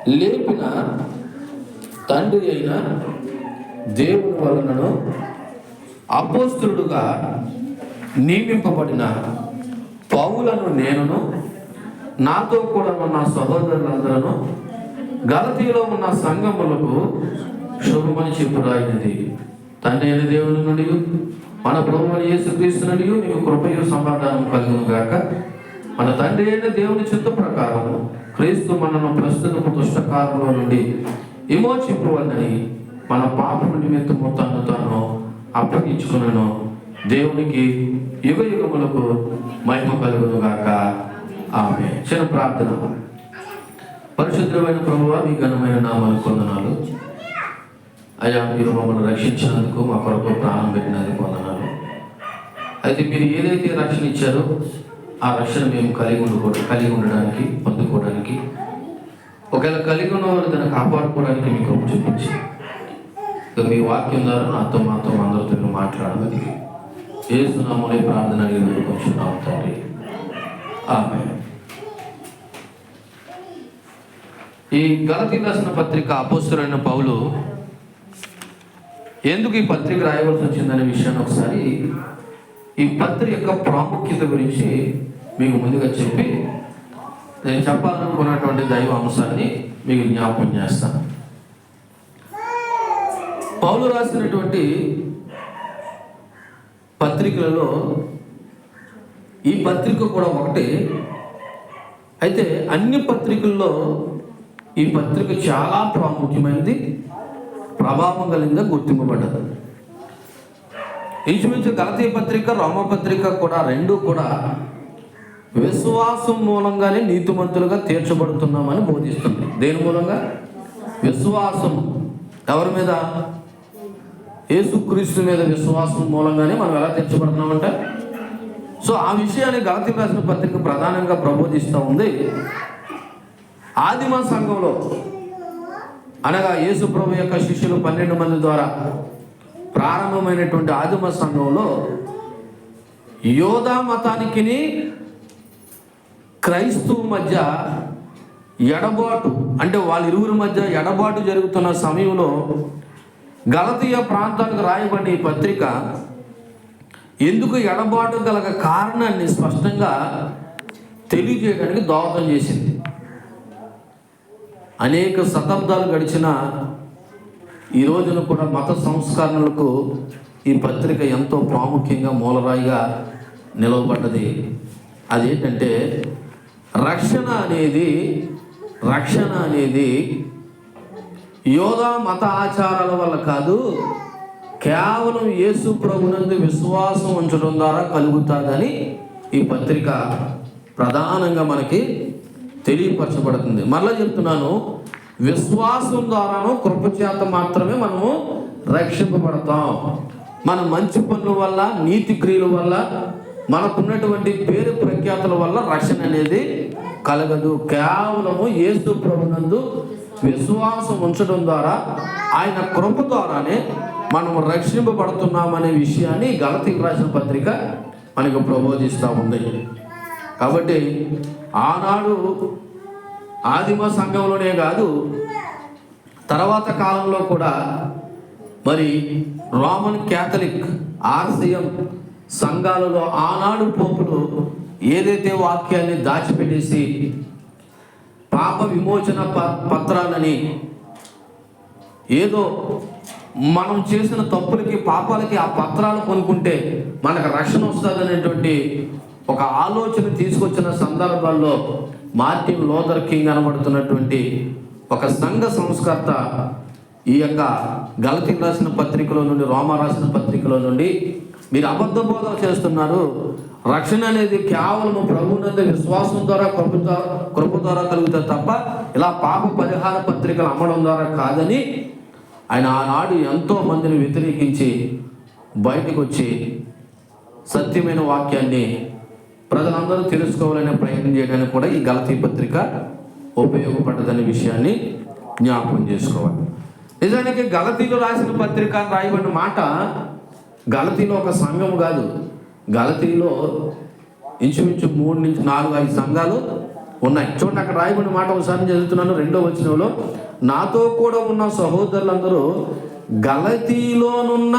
లేపిన తండ్రి అయిన దేవుని వలనను అపోస్తలుడుగా నియమింపబడిన పౌలను నేనును నాతో కూడా ఉన్న సహోదరులందరూ గలతీలో ఉన్న సంఘములకు శుభమని చెప్పురాయినది. తండ్రి అయిన దేవుని నుండి మన ప్రభువైన యేసుక్రీస్తు నుండి నీకు కృపయు సమాధానం కలుగును గాక. మన తండ్రి అయిన దేవుని చిత్త ప్రకారం క్రీస్తు మనను ప్రస్తుత దుష్టకాలంలో నుండి విమోచింపవలని మన పాపము నిమిత్తము తను తాను అప్పగించుకున్నాను. దేవునికి యుగ యుగములకు మహిమ కలుగును గాక. ఆమేన్. చిన్న ప్రార్థన. పరిశుద్ధమైన ప్రభువా, మీ ఘనమైన నామానికి వందనాలు. అయ్యా, మీరు మమ్మల్ని రక్షించినందుకు, మా కొరకు ప్రాణం పెట్టినందుకు వందనాలు. అయితే మీరు ఏదైతే రక్షణ ఇచ్చారో ఆ రక్షణ మేము కలిగి ఉండడానికి, పొందుకోవడానికి, ఒకవేళ కలిగి ఉన్నవారు దాన్ని కాపాడుకోవడానికి మీ కృప చూపించి మీ వాక్యం ద్వారా నాతో మాతో అందరితో మాట్లాడమని యేసు నామములో ప్రార్థన అడిగి వేడుకొంచున్నాము తండ్రి. ఆమేన్. ఈ గలతీయులకు రాసిన పత్రిక అపోస్తలుడైన పౌలు ఎందుకు ఈ పత్రిక రాయవలసి వచ్చిందనే విషయాన్ని ఒకసారి ఈ పత్రిక యొక్క ప్రాముఖ్యత గురించి మీకు ముందుగా చెప్పి నేను చెప్పాలనుకున్నటువంటి దైవ అంశాన్ని మీకు జ్ఞాపకం చేస్తాను. పౌలు రాసినటువంటి పత్రికలలో ఈ పత్రిక కూడా ఒకటి. అయితే అన్ని పత్రికల్లో ఈ పత్రిక చాలా ప్రాముఖ్యమైనది, ప్రభావం కలిగిందా గుర్తింపబడ్డది. ఇంచుమించు గలతీ పత్రిక, రోమా పత్రిక కూడా రెండు కూడా విశ్వాసం మూలంగానే నీతిమంతులుగా తీర్చబడుతున్నామని బోధిస్తుంది. దేని మూలంగా? విశ్వాసం. ఎవరి మీద? యేసుక్రీస్తు మీద విశ్వాసం మూలంగానే మనం ఎలా తీర్చబడుతున్నామంటే, సో ఆ విషయాన్ని గలతీ రాసిన పత్రిక ప్రధానంగా ప్రబోధిస్తూ ఉంది. ఆదిమ సంఘంలో అనగా యేసు ప్రభు యొక్క శిష్యులు 12 మంది ద్వారా ప్రారంభమైనటువంటి ఆదిమ సంఘంలో యోధా మతానికి క్రైస్తవు మధ్య ఎడబాటు, అంటే వాళ్ళిరువురి మధ్య ఎడబాటు జరుగుతున్న సమయంలో గలతీయ ప్రాంతానికి రాయబడిన ఈ పత్రిక ఎందుకు ఎడబాటు గల కారణాన్ని స్పష్టంగా తెలియజేయడానికి దోహదం చేసింది. అనేక శతాబ్దాలు గడిచిన ఈ రోజున కూడా మత సంస్కరణలకు ఈ పత్రిక ఎంతో ప్రాముఖ్యంగా మూలరాయిగా నిలవబడ్డది. అదేంటంటే రక్షణ అనేది యోధా మత ఆచారాల వల్ల కాదు, కేవలం యేసు ప్రభునందు విశ్వాసం ఉంచడం ద్వారా కలుగుతుందని ఈ పత్రిక ప్రధానంగా మనకి తెలియపరచబడుతుంది. మరలా చెప్తున్నాను, విశ్వాసం ద్వారాను కృపచేత మాత్రమే మనము రక్షింపబడతాం. మన మంచి పనుల వల్ల, నీతి క్రియల వల్ల, మనకున్నటువంటి పేరు ప్రఖ్యాతుల వల్ల రక్షణ అనేది కలగదు. కేవలము యేసు ప్రభునందు విశ్వాసం ఉంచడం ద్వారా, ఆయన కృప ద్వారానే మనం రక్షింపబడుతున్నామనే విషయాన్ని గలతీయులకు రాసిన పత్రిక మనకు ప్రబోధిస్తూ ఉంది. కాబట్టి ఆనాడు ఆదిమ సంఘంలోనే కాదు, తర్వాత కాలంలో కూడా మరి రోమన్ క్యాథలిక్, ఆర్సిఎం సంఘాలలో ఆనాడు పోపులు ఏదైతే వాక్యాన్ని దాచిపెట్టేసి పాప విమోచన పత్రాలని, ఏదో మనం చేసిన తప్పులకి పాపాలకి ఆ పత్రాలు కొనుక్కుంటే మనకు రక్షణ వస్తుంది అనేటువంటి ఒక ఆలోచన తీసుకొచ్చిన సందర్భాల్లో మార్టిన్ లూథర్ కింగ్ అనబడుతున్నటువంటి ఒక సంఘ సంస్కర్త ఈ యొక్క గలతీయులకు రాసిన పత్రికలో నుండి, రోమా రాసిన పత్రికలో నుండి మీరు అబద్ధ బోధ చేస్తున్నారు, రక్షణ అనేది కేవలం ప్రభువునందు విశ్వాసం ద్వారా కృప ద్వారా కలుగుతుంది తప్ప ఇలా పాప పరిహార పత్రికలు అమ్మడం ద్వారా కాదని ఆయన ఆనాడు ఎంతో మందిని వ్యతిరేకించి బయటకు వచ్చి సత్యమైన వాక్యాన్ని ప్రజలందరూ తెలుసుకోవాలనే ప్రయత్నం చేయడానికి కూడా ఈ గలతీ పత్రిక ఉపయోగపడ్డదనే విషయాన్ని జ్ఞాపకం చేసుకోవాలి. నిజానికి గలతీలో రాసిన పత్రిక రాయబడిన మాట, గలతీలో ఒక సంఘం కాదు, గలతీలో ఇంచుమించు 3 నుంచి 4-5 సంఘాలు ఉన్నాయి. చూడండి, అక్కడ రాయబడిన మాట ఒకసారి చదువుతున్నాను. 2వ వచనంలో, నాతో కూడా ఉన్న సహోదరులందరూ గలతీయలోనున్న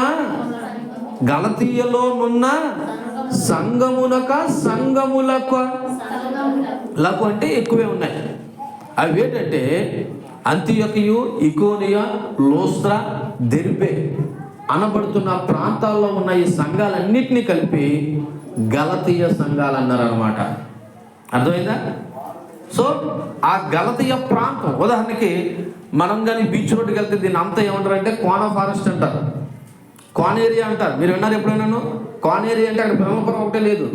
సంఘములకు అంటే ఎక్కువే ఉన్నాయి. అవి ఏంటంటే అంతియొకయు, ఇకోనియా, లోస్త్రా, దెర్బే అనబడుతున్న ప్రాంతాల్లో ఉన్న ఈ సంఘాలన్నిటినీ కలిపి గలతీయ సంఘాలు అన్నారు అన్నమాట. అర్థమైందా? సో ఆ గలతీయ ప్రాంతం, ఉదాహరణకి మనం కానీ బీచ్ రోడ్డుకి వెళ్తే దీన్ని అంతా ఏమంటారు అంటే కోన ఫారెస్ట్ అంటారు, కోన ఏరియా అంటారు. మీరు విన్నారు ఎప్పుడైనా? కోన ఏరియా అంటే అక్కడ బ్రహ్మపురం ఒకటే లేదు,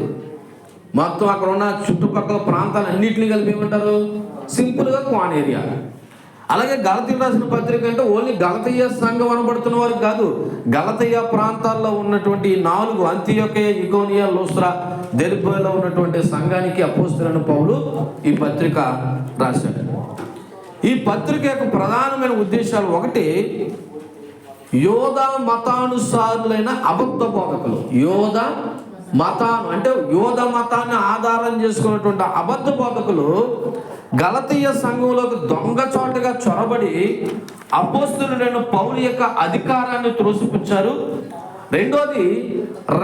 మొత్తం అక్కడ ఉన్న చుట్టుపక్కల ప్రాంతాలు అన్నింటినీ కలిపి ఏమంటారు? సింపుల్గా కోన ఏరియా. అలాగే గలతీయులు రాసిన పత్రిక అంటే ఓన్లీ గలతీయ సంఘం అనబడుతున్న వారికి కాదు, గలతీయ ప్రాంతాల్లో ఉన్నటువంటి 4 అంతియొకయ, ఇకోనియా, లోస్త్రా, దెర్బేలో ఉన్నటువంటి సంఘానికి అపోస్తలుడైన పౌలు ఈ పత్రిక రాశాడు. ఈ పత్రిక యొక్క ప్రధానమైన ఉద్దేశాలు, ఒకటి, యోధ మతానుసారులైన అబద్ధ బోధకులు, యోధ మతాన్ని ఆధారం చేసుకున్నటువంటి అబద్ధ బోధకులు గలతీయ సంఘంలోకి దొంగచోటగా చొరబడి అపోస్తలుడైన పౌలు యొక్క అధికారాన్ని త్రోసిపుచ్చారు. రెండోది,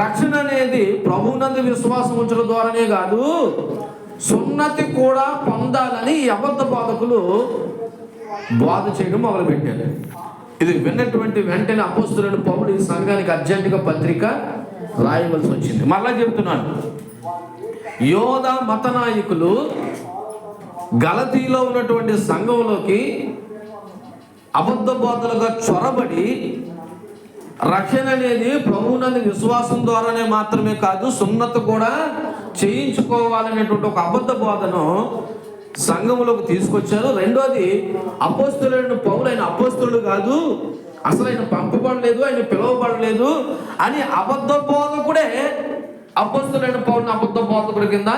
రక్షణ అనేది ప్రభువునందు విశ్వాసం ఉంచడం ద్వారానే కాదు, సున్నతి కూడా పొందాలని ఈ అబద్ధ బోధకులు బోధ చేయడం మొదలుపెట్టారు. ఇది విన్నటువంటి వెంటనే అపోస్తలుడైన పౌలు ఈ సంఘానికి అర్జెంటుగా పత్రిక రాయవలసి వచ్చింది. మళ్ళా చెప్తున్నాను, యోధ మత నాయకులు గలతీలో ఉన్నటువంటి సంఘంలోకి అబద్ధ బోధలుగా చొరబడి రక్షణ అనేది ప్రభువునందు విశ్వాసం ద్వారానే మాత్రమే కాదు, సున్నత కూడా చేయించుకోవాలనేటువంటి ఒక అబద్ధ బోధను సంఘంలోకి తీసుకొచ్చారు. రెండోది, అపోస్తలుడైన పౌలు ఆయన అపోస్తలుడు కాదు, అసలు ఆయన పంపబడలేదు, ఆయన పిలువబడలేదు అని అబద్ధ బోధకుడే అపోస్తలుడైన పౌలుని అబద్ధ బోధకుడి కింద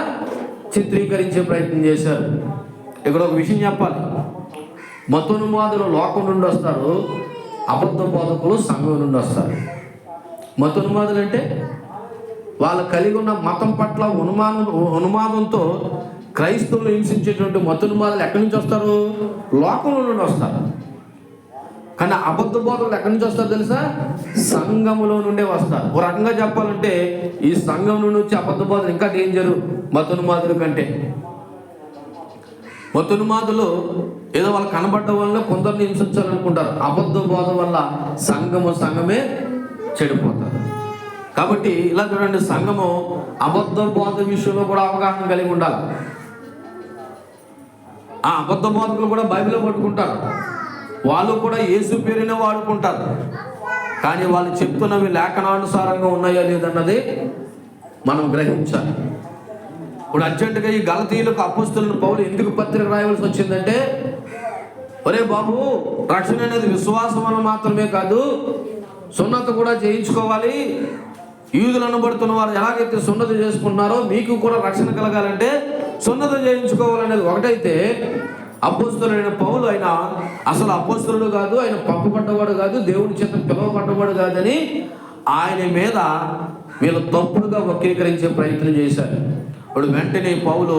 చిత్రీకరించే ప్రయత్నం చేశారు. ఇక్కడ ఒక విషయం చెప్పాలి, మతోన్మాదులు లోకం నుండి వస్తారు, అబద్ధ బోధకులు సంఘం నుండి వస్తారు. మతోన్మాదులు అంటే వాళ్ళు కలిగి ఉన్న మతం పట్ల ఉన్మాదంతో క్రైస్తవులు హింసించేటువంటి మతోన్మాదులు ఎక్కడి నుంచి వస్తారు? లోకంలో నుండి వస్తారు. కానీ అబద్ధ బోధకులు ఎక్కడి నుంచి వస్తారు తెలుసా? సంఘములో నుండే వస్తారు. ఒక రకంగా చెప్పాలంటే ఈ సంఘం నుండి వచ్చే అబద్ధ బోధలు ఇంకా డేంజరు మతోన్మాదుల కంటే. మతోన్మాదులు ఏదో వాళ్ళు కనబడ్డ వల్ల కొందరిని హింసించాలనుకుంటారు, అబద్ధ బోధ వల్ల సంఘమే చెడిపోతారు. కాబట్టి ఇలా చూడండి, సంఘము అబద్ధ బోధ విషయంలో కూడా అవగాహన కలిగి ఉండాలి. ఆ అబద్ధ బోధకులు కూడా బైబిల్ పట్టుకుంటారు, వాళ్ళు కూడా యేసు పేరునే వాడుకుంటారు, కానీ వాళ్ళు చెప్తున్నవి లేఖనానుసారంగా ఉన్నాయా లేదన్నది మనం గ్రహించాలి. ఇప్పుడు అర్జెంటుగా ఈ గలతీయులకు అపోస్తలుడైన పౌలు ఎందుకు పత్రిక రాయవలసి వచ్చిందంటే, ఒరే బాబు, రక్షణ అనేది విశ్వాసం వల్ల మాత్రమే కాదు, సున్నత కూడా చేయించుకోవాలి. యూదులు అనబడుతున్న వారు ఎలాగైతే సున్నత చేసుకుంటున్నారో మీకు కూడా రక్షణ కలగాలంటే సున్నత చేయించుకోవాలనేది ఒకటైతే, అపోస్తలుడైన పౌలు ఆయన అసలు అపోస్తలుడు కాదు, ఆయన పంపబడ్డవాడు కాదు, దేవుడి చేత పిలువబడ్డవాడు కాదని ఆయన మీద వీళ్ళు తప్పుడుగా వక్రీకరించే ప్రయత్నం చేశారు. ఇప్పుడు వెంటనే పౌలు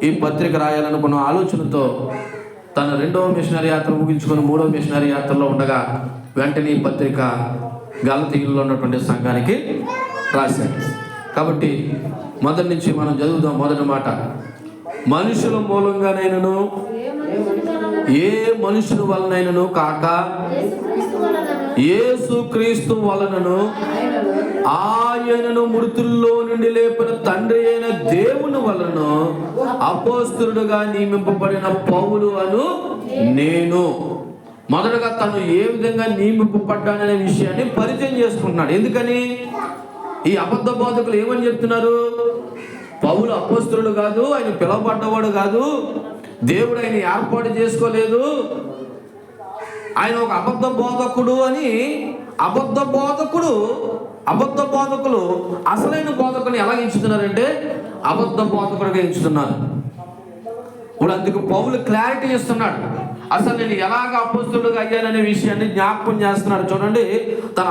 ఈ పత్రిక రాయాలనుకున్న ఆలోచనతో తన 2వ మిషనరీ యాత్ర ముగించుకొని 3వ మిషనరీ యాత్రలో ఉండగా వెంటనే ఈ పత్రిక గలతీయుల్లో ఉన్నటువంటి సంఘానికి రాశాడు. కాబట్టి మొదటి నుంచి మనం చదువుదాం. మొదటి మాట, మనుషుల మూలంగానైనను ఏ మనుషుని వలనైనను కాక యేసుక్రీస్తు వలనను ఆయనను మృతుల్లో నుండి లేపిన తండ్రి అయిన దేవుని వలన అపోస్తలుడుగా నియమింపబడిన పౌలు అను నేను. మొదటగా తను ఏ విధంగా నియమింపబడ్డాననే విషయాన్ని పరిచయం చేసుకుంటున్నాడు. ఎందుకని? ఈ అబద్ధ బోధకులు ఏమని చెప్తున్నారు? పౌలు అపోస్తలుడు కాదు, ఆయన పిలువబడ్డవాడు కాదు, దేవుడు ఆయన ఏర్పాటు చేసుకోలేదు, ఆయన ఒక అబద్ధ బోధకుడు అని. అబద్ధ బోధకులు అసలైన బోధకుని ఎలా ఎంచుతున్నారంటే అబద్ధ బోధకుడిగా ఎంచుతున్నారు. ఇప్పుడు అందుకు పౌలు క్లారిటీ ఇస్తున్నాడు, అసలు నేను ఎలాగ అపోస్తలుడుగా అయ్యాననే విషయాన్ని జ్ఞాపకం చేస్తున్నాడు. చూడండి, తన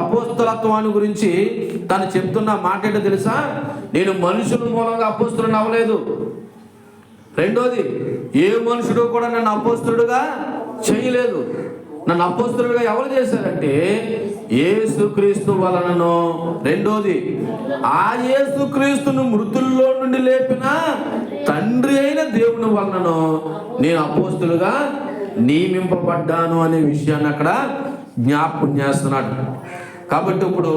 అపోస్తలత్వాన్ని గురించి తను చెప్తున్న మాట ఏంటో తెలుసా? నేను మనుషుల మూలంగా అపోస్తలుని అవ్వలేదు, రెండోది, ఏ మనుషుడు కూడా నన్ను అపోస్తలుడుగా చేయలేదు. నన్ను అపోస్తలుడుగా ఎవరు చేశారంటే యేసుక్రీస్తు వలనను. రెండోది, ఆ యేసుక్రీస్తును మృతుల్లో నుండి లేపిన తండ్రి అయిన దేవుని వలనను నేను అపోస్తలుగా నియమింపబడ్డాను అనే విషయాన్ని అక్కడ జ్ఞాపకం చేస్తున్నాడు. కాబట్టి ఇప్పుడు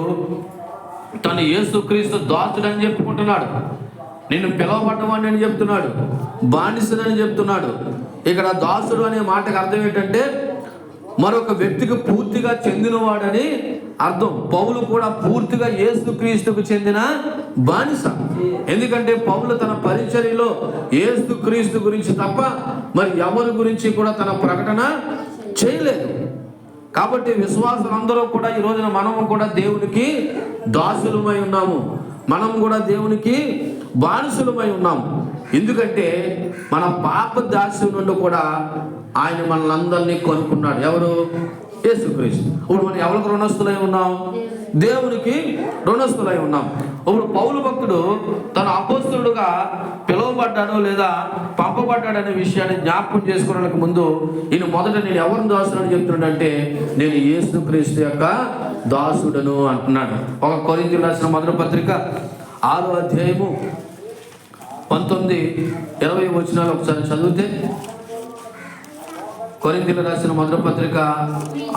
తను యేసుక్రీస్తు దాసుడని చెప్పుకుంటున్నాడు, నిన్ను పిలవబడ్డవాడిని అని చెప్తున్నాడు, బానిసనని చెప్తున్నాడు. ఇక్కడ దాసుడు అనే మాటకు అర్థం ఏంటంటే మరొక వ్యక్తికి పూర్తిగా చెందినవాడని అర్థం. పౌలు కూడా పూర్తిగా యేసుక్రీస్తుకు చెందిన బానిస. ఎందుకంటే పౌలు తన పరిచర్యలో యేసుక్రీస్తు గురించి తప్ప మరి ఎవరి గురించి కూడా తన ప్రకటన చేయలేదు. కాబట్టి విశ్వాసులందరూ కూడా ఈ రోజున మనము కూడా దేవునికి దాసులమై ఉన్నాము, మనం కూడా దేవునికి బానిసలమై ఉన్నాము. ఎందుకంటే మన పాప దాస్యం నుండి కూడా ఆయన మనల్ని అందరినీ కొనుక్కున్నాడు. ఎవరు? యేసుక్రీస్తు. ఇప్పుడు మనం ఎవరికి రుణస్థులై ఉన్నాం? దేవునికి రుణస్థులై ఉన్నాం. ఇప్పుడు పౌలు భక్తుడు తను అపోస్తలుడుగా పిలువబడ్డాడు లేదా పంపబడ్డాడనే విషయాన్ని జ్ఞాపకం చేసుకోవడానికి ముందు ఈయన మొదట నేను ఎవరిని దాసుడని చెప్తున్నాడంటే నేను యేసుక్రీస్తు యొక్క దాసుడను అంటున్నాడు. ఒక కొరింథీయులకు రాసిన మొదటి పత్రిక 6వ అధ్యాయము 19-20 వచనాలు ఒకసారి చదివితే, కొరింథీయులకు రాసిన మొదటి పత్రిక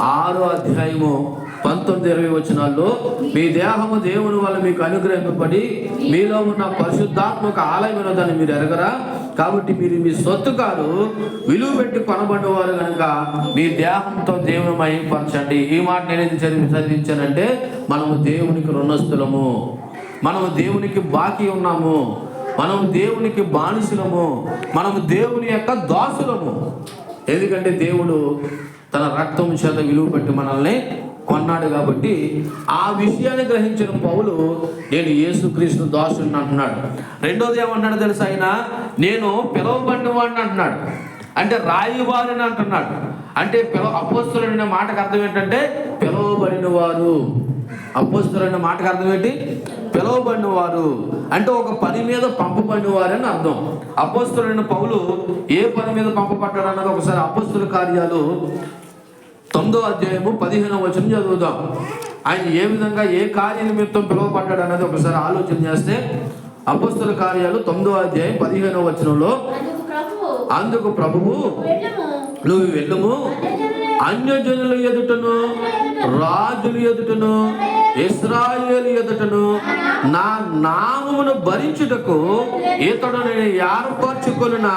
6వ అధ్యాయము 19-20 వచనాల్లో, మీ దేహము దేవుని వల్ల మీకు అనుగ్రహింపబడి మీలో ఉన్న పరిశుద్ధాత్మక ఆలయమైనదని మీరు ఎరగరా? కాబట్టి మీరు మీ సొత్తు కాదు, విలువ పెట్టి కొనబడినవారు కనుక మీ దేహంతో దేవుని మహిమపరచండి. ఈ మాట నేను చదివించానంటే మనము దేవునికి రుణస్థులము, మనము దేవునికి బాకీ ఉన్నాము, మనము దేవునికి బానిసలము, మనము దేవుని యొక్క దాసులము. ఎందుకంటే దేవుడు తన రక్తం చేత విలువ పెట్టి మనల్ని కొన్నాడు. కాబట్టి ఆ విషయాన్ని గ్రహించిన పౌలు నేను యేసుక్రీస్తు దాసుని అంటున్నాడు. రెండోది ఏమన్నాడు తెలుసా? ఆయన నేను పిలువబడిన వాడిని అంటున్నాడు, అంటే రాయివారిని అంటున్నాడు. అంటే అపోస్తలుడనే మాటకు అర్థం ఏంటంటే పిలువబడిన వారు. అపోస్తలుడనే మాటకు అర్థం ఏంటి? పిలువబడిన వారు అంటే ఒక పని మీద పంపబడిన వారని అర్థం. అపోస్తలుడైన పౌలు ఏ పని మీద పంపబడ్డాడు అన్నది ఒకసారి అపోస్తల కార్యాలు 9వ అధ్యాయము 15వ వచనం చదువుదాం. ఆయన ఏ విధంగా ఏ కార్య నిమిత్తం పిలువబడ్డాడు అన్నది ఒకసారి ఆలోచన చేస్తే, అపోస్తల కార్యాలు 9వ అధ్యాయం 15వ వచనంలో, అందుకు ప్రభువు నువ్వు వెళ్ళుము, అన్యజనుల ఎదుటను రాజుల ఎదుటను ఇశ్రాయేలు ఎదుటను నా నామమును భరించుటకు ఇతడు నేను ఏర్పరచుకొనిన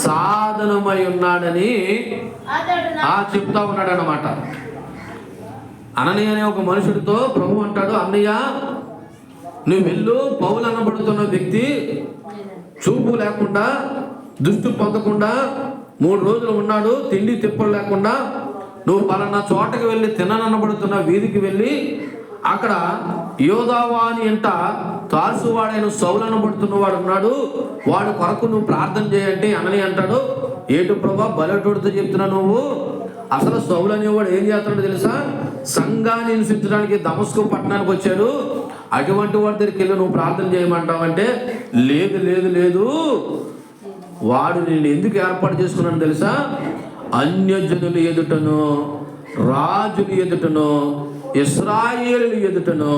సాధనమై ఉన్నాడని చెప్తా ఉన్నాడు అన్నమాట. అననీయ అనే ఒక మనుషుడితో ప్రభు అంటాడు, అన్నయ్య నువ్వు వెళ్ళు, పౌలు అనబడుతున్న వ్యక్తి చూపు లేకుండా దృష్టి పొందకుండా 3 రోజులు ఉన్నాడు, తిండి తిప్పలు లేకుండా. నువ్వు పలానా చోటకి వెళ్ళి తిననబడుతున్న వీధికి వెళ్ళి అక్కడ యోదావాని ఎంట తార్సువాడైన సౌలు అనబడుతున్నవాడు ఉన్నాడు, వాడు కొరకు నువ్వు ప్రార్థన చేయండి అనని అంటాడు. ఏటు ప్రభా బలటోడితో చెప్తున్నా, నువ్వు అసలు సౌలు అనేవాడు ఏం చేస్తున్నాడు తెలుసా? సంఘాన్ని హింసించడానికి దమస్కు పట్టణానికి వచ్చాడు, అటువంటి వాడి దగ్గరికి వెళ్ళి నువ్వు ప్రార్థన చేయమంటావంటే, లేదు లేదు లేదు, వాడు నేను ఎందుకు ఏర్పాటు చేసుకున్నాను తెలుసా? అన్యజనుల ఎదుటను రాజుల ఎదుటను ఇశ్రాయేలు ఎదుటను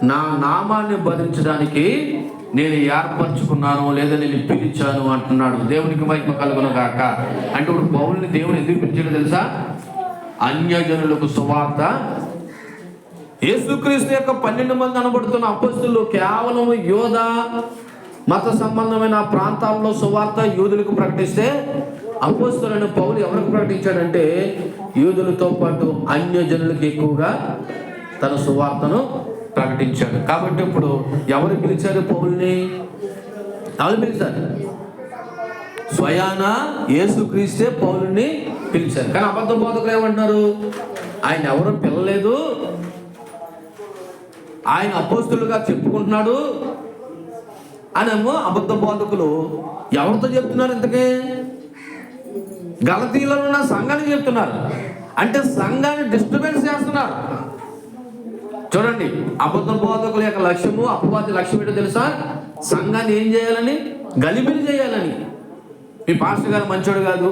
నా నామాన్ని భరించడానికి నేను ఏర్పరచుకున్నాను లేదా నేను పిలిచాను అంటున్నాడు. దేవునికి మహిమ కలుగును గాక. అంటే ఇప్పుడు పౌలుని దేవుని ఎందుకు పిలిచాడో తెలుసా? అన్యజనులకు సువార్త. యేసుక్రీస్తు యొక్క 12 మంది అనబడుతున్న అపొస్తలులు కేవలం యోధ మత సంబంధమైన ప్రాంతాల్లో సువార్త యూదులకు ప్రకటిస్తే, అపొస్తలుడైన పౌలు ఎవరికి ప్రకటించాడంటే యూదులతో పాటు అన్యజనులకు ఎక్కువగా తన సువార్తను ప్రకటించాడు. కాబట్టి ఇప్పుడు ఎవరు పిలిచారు పౌల్ని? ఎవరు పిలిచారు? స్వయాన యేసుక్రీస్తే పౌలుని పిలిచారు. కానీ అబద్ధ బోధకులు ఏమంటున్నారు? ఆయన ఎవరు పిలలేదు, ఆయన అపోస్తలుగా చెప్పుకుంటున్నాడు అనేమో అబద్ధ బోధకులు ఎవరితో చెప్తున్నారు? ఇంతకే గలతీలో ఉన్న సంఘానికి చెప్తున్నారు. అంటే సంఘాన్ని డిస్టర్బెన్స్ చేస్తున్నారు. చూడండి, అబద్ధ బోధకుల యొక్క లక్ష్యము, అపవాది లక్ష్యం ఏంటో తెలుసా? సంఘాన్ని ఏం చేయాలని? గలిబిలి చేయాలని. మీ పాస్టర్ గారు మంచోడు కాదు,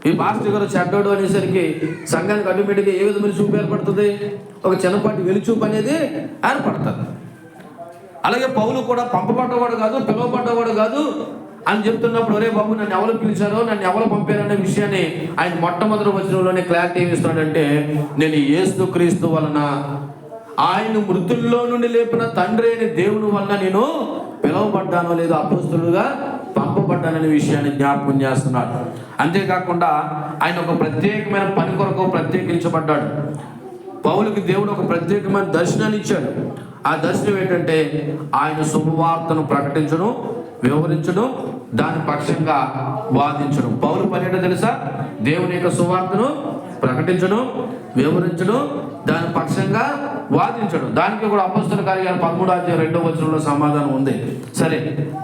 మీ పాస్టర్ గారు చెడ్డోడు అనేసరికి సంఘానికి ఆటోమేటిక్గా ఏ విధమైన చూపు ఏర్పడుతుంది? ఒక చిన్నపాటి వెలుచూపు అనేది ఏర్పడుతుంది. అలాగే పౌలు కూడా పంపబడ్డవాడు కాదు, పిలువబడ్డవాడు కాదు అని చెప్తున్నప్పుడు, ఒరే బాబు నన్ను ఎవరు పిలిచారో, నన్ను ఎవరు పంపారనే విషయాన్ని ఆయన మొట్టమొదటి వచనంలోనే క్లారిటీ ఇస్తున్నాడంటే, నేను యేసుక్రీస్తు వలన, ఆయన మృతుల్లో నుండి లేపిన తండ్రి అయిన దేవుని వలన నేను పిలువబడ్డానో లేదో అపోస్తలుగా పంపబడ్డాననే విషయాన్ని జ్ఞాపకం చేస్తున్నాడు. అంతేకాకుండా ఆయన ఒక ప్రత్యేకమైన పని కొరకు ప్రత్యేకించబడ్డాడు. పౌలుకి దేవుడు ఒక ప్రత్యేకమైన దర్శనాన్ని ఇచ్చాడు. ఆ దర్శనం ఏంటంటే, ఆయన శుభవార్తను ప్రకటించడం, వివరించడం, దాని పక్షంగా వాదించడం. పౌలు పని ఏంటో తెలుసా? దేవుని యొక్క సువార్తను ప్రకటించడం, వివరించడం, దాని పక్షంగా వాదించడం. దానికి కూడా అపోస్తల కార్యాలు 13:2 సమాధానం ఉంది. సరే,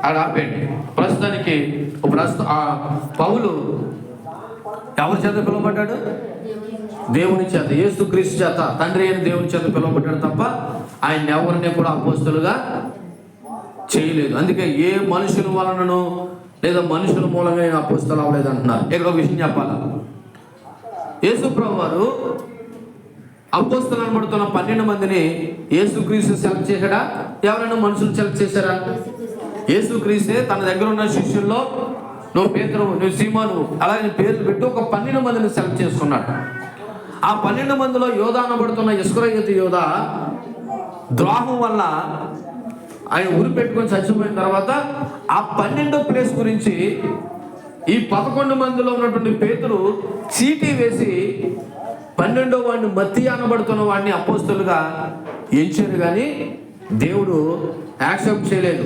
అక్కడ ఆపేయండి. ప్రస్తుతానికి పౌలు ఎవరి చేత పిలువబడ్డాడు? దేవుని చేత, యేసుక్రీస్తు చేత, తండ్రి అయిన దేవుని చేత పిలువబడ్డాడు తప్ప ఆయన ఎవరిని కూడా అపోస్తలుగా చేయలేదు. అందుకే ఏ మనుషుల వలనను లేదా మనుషుల మూలంగా ఆయన అపోస్తలు అవ్వలేదు అంటున్నారు. ఇక్కడ ఒక విషయం చెప్పాలా, యేసు ప్రభు వారు అపోస్తలు అనబడుతున్న 12 మందిని యేసుక్రీస్తు సెలెక్ట్ చేశాడా? ఎవరైనా మనుషులు సెలెక్ట్ చేశారా? యేసుక్రీస్తే తన దగ్గర ఉన్న శిష్యుల్లో, నువ్వు పేతురు, నువ్వు సీమోను, అలాగే పేర్లు పెట్టి ఒక 12 మందిని సెలెక్ట్ చేసుకున్నాడు. ఆ 12 మందిలో యోధా అనబడుతున్న ఇస్కరియోతు యోధా ద్రోహం వల్ల ఆయన ఉరి పెట్టుకొని చచ్చిపోయిన తర్వాత ఆ 12వ ప్లేస్ గురించి ఈ 11 మందిలో ఉన్నటువంటి పేతురు చీటీ వేసి 12వ వాడిని మత్తయి అనబడుతున్న వాడిని అపోస్తలుగా ఎంచారు. కానీ దేవుడు యాక్సెప్ట్ చేయలేదు.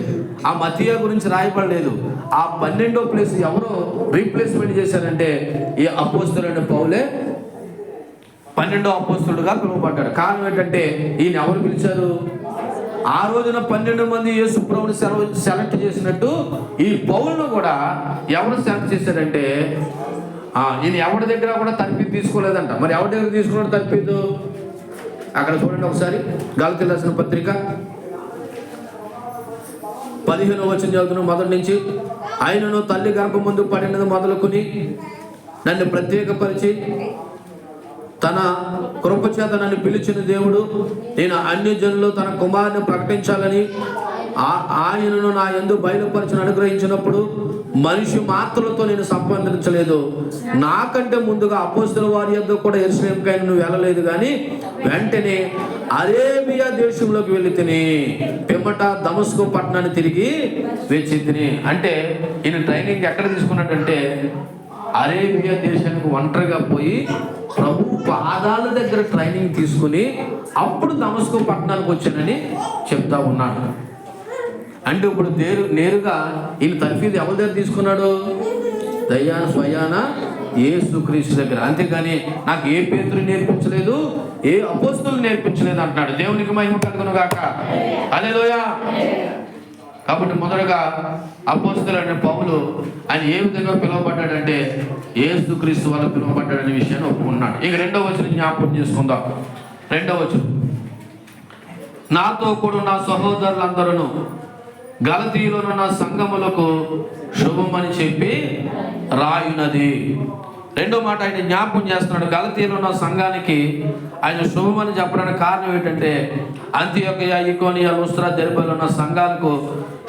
ఆ మత్తయి గురించి రాయబడలేదు. ఆ 12వ ప్లేస్ ఎవరో రీప్లేస్మెంట్ చేశారంటే ఈ అపోస్తలుడైన పౌలే 12వ అపోస్తలుడుగా పిలువబడ్డాడు. కారణం ఏంటంటే, ఈయన ఎవరు పిలిచారు? ఆ రోజున 12 మంది యేసు ప్రభువుని సెలెక్ట్ చేసినట్టు ఈ పౌలును కూడా ఎవరు సెలెక్ట్ చేశారంటే, ఈయన ఎవరి దగ్గర కూడా తర్పీదు తీసుకోలేదంట. మరి ఎవరి దగ్గర తీసుకున్నాడు తర్పీదు? అక్కడ చూడండి ఒకసారి, గలతీయులకు రాసిన పత్రిక 15వ వచనం చదువుతున్న మొదటి నుంచి. ఆయనను తల్లి గర్భం ముందు పడినది మొదలుకొని నన్ను ప్రత్యేకపరిచి తన కృపచేత నన్ను పిలిచిన దేవుడు, నేను అన్ని జనులు తన కుమారుని ప్రకటించాలని ఆయనను నా యందు బయలుపరచని అనుగ్రహించినప్పుడు మనిషి మాత్రలతో నేను సంపాదించలేదు. నాకంటే ముందుగా అపోస్తల వారి యొద్ద కూడా యెరూషలేముకై నువ్వు వెళ్ళలేదు, కానీ వెంటనే అరేబియా దేశంలోకి వెళ్ళి తిని పిమ్మట దమస్కు పట్టణాన్ని తిరిగి వచ్చి తిని. అంటే ఈయన ట్రైనింగ్ ఎక్కడ తీసుకున్నాడంటే, అరేబియా దేశానికి ఒంటరిగా పోయి ప్రభు పాదాల దగ్గర ట్రైనింగ్ తీసుకుని అప్పుడు దమస్కు పట్టణానికి వచ్చానని చెప్తా ఉన్నాడు. అంటే ఇప్పుడు నేరుగా ఈయన తర్ఫీదు ఎవరి దగ్గర తీసుకున్నాడు? దయ్యాన స్వయాన యేసుక్రీస్తు దగ్గర. అంతేగాని నాకు ఏ పేతురు నేర్పించలేదు, ఏ అపోస్తలులు నేర్పించలేదు అంటున్నాడు. దేవునికి మహిమ కలుగును గాక. హల్లెలూయా. కాబట్టి మొదటగా అపోస్తలుడైన పౌలు ఆయన ఏ విధంగా పిలువబడ్డాడంటే యేసుక్రీస్తు వల్ల పిలువబడ్డాడనే విషయాన్ని ఒప్పుకున్నాడు. ఇక 2వ వచనం జ్ఞాపకం చేసుకుందాం. 2వ వచనం, నాతో కూడా నా సహోదరులందరూ గలతీయులోనున్న సంఘములకు శుభమని చెప్పి రాయునది. రెండో మాట ఆయన జ్ఞాపకం చేస్తున్నాడు. గలతీయులో ఉన్న సంఘానికి ఆయన శుభమని చెప్పడానికి కారణం ఏంటంటే, అంతియోకియ, ఇకోనియ, లుస్త్రా, దెర్బేలో ఉన్న సంఘాలకు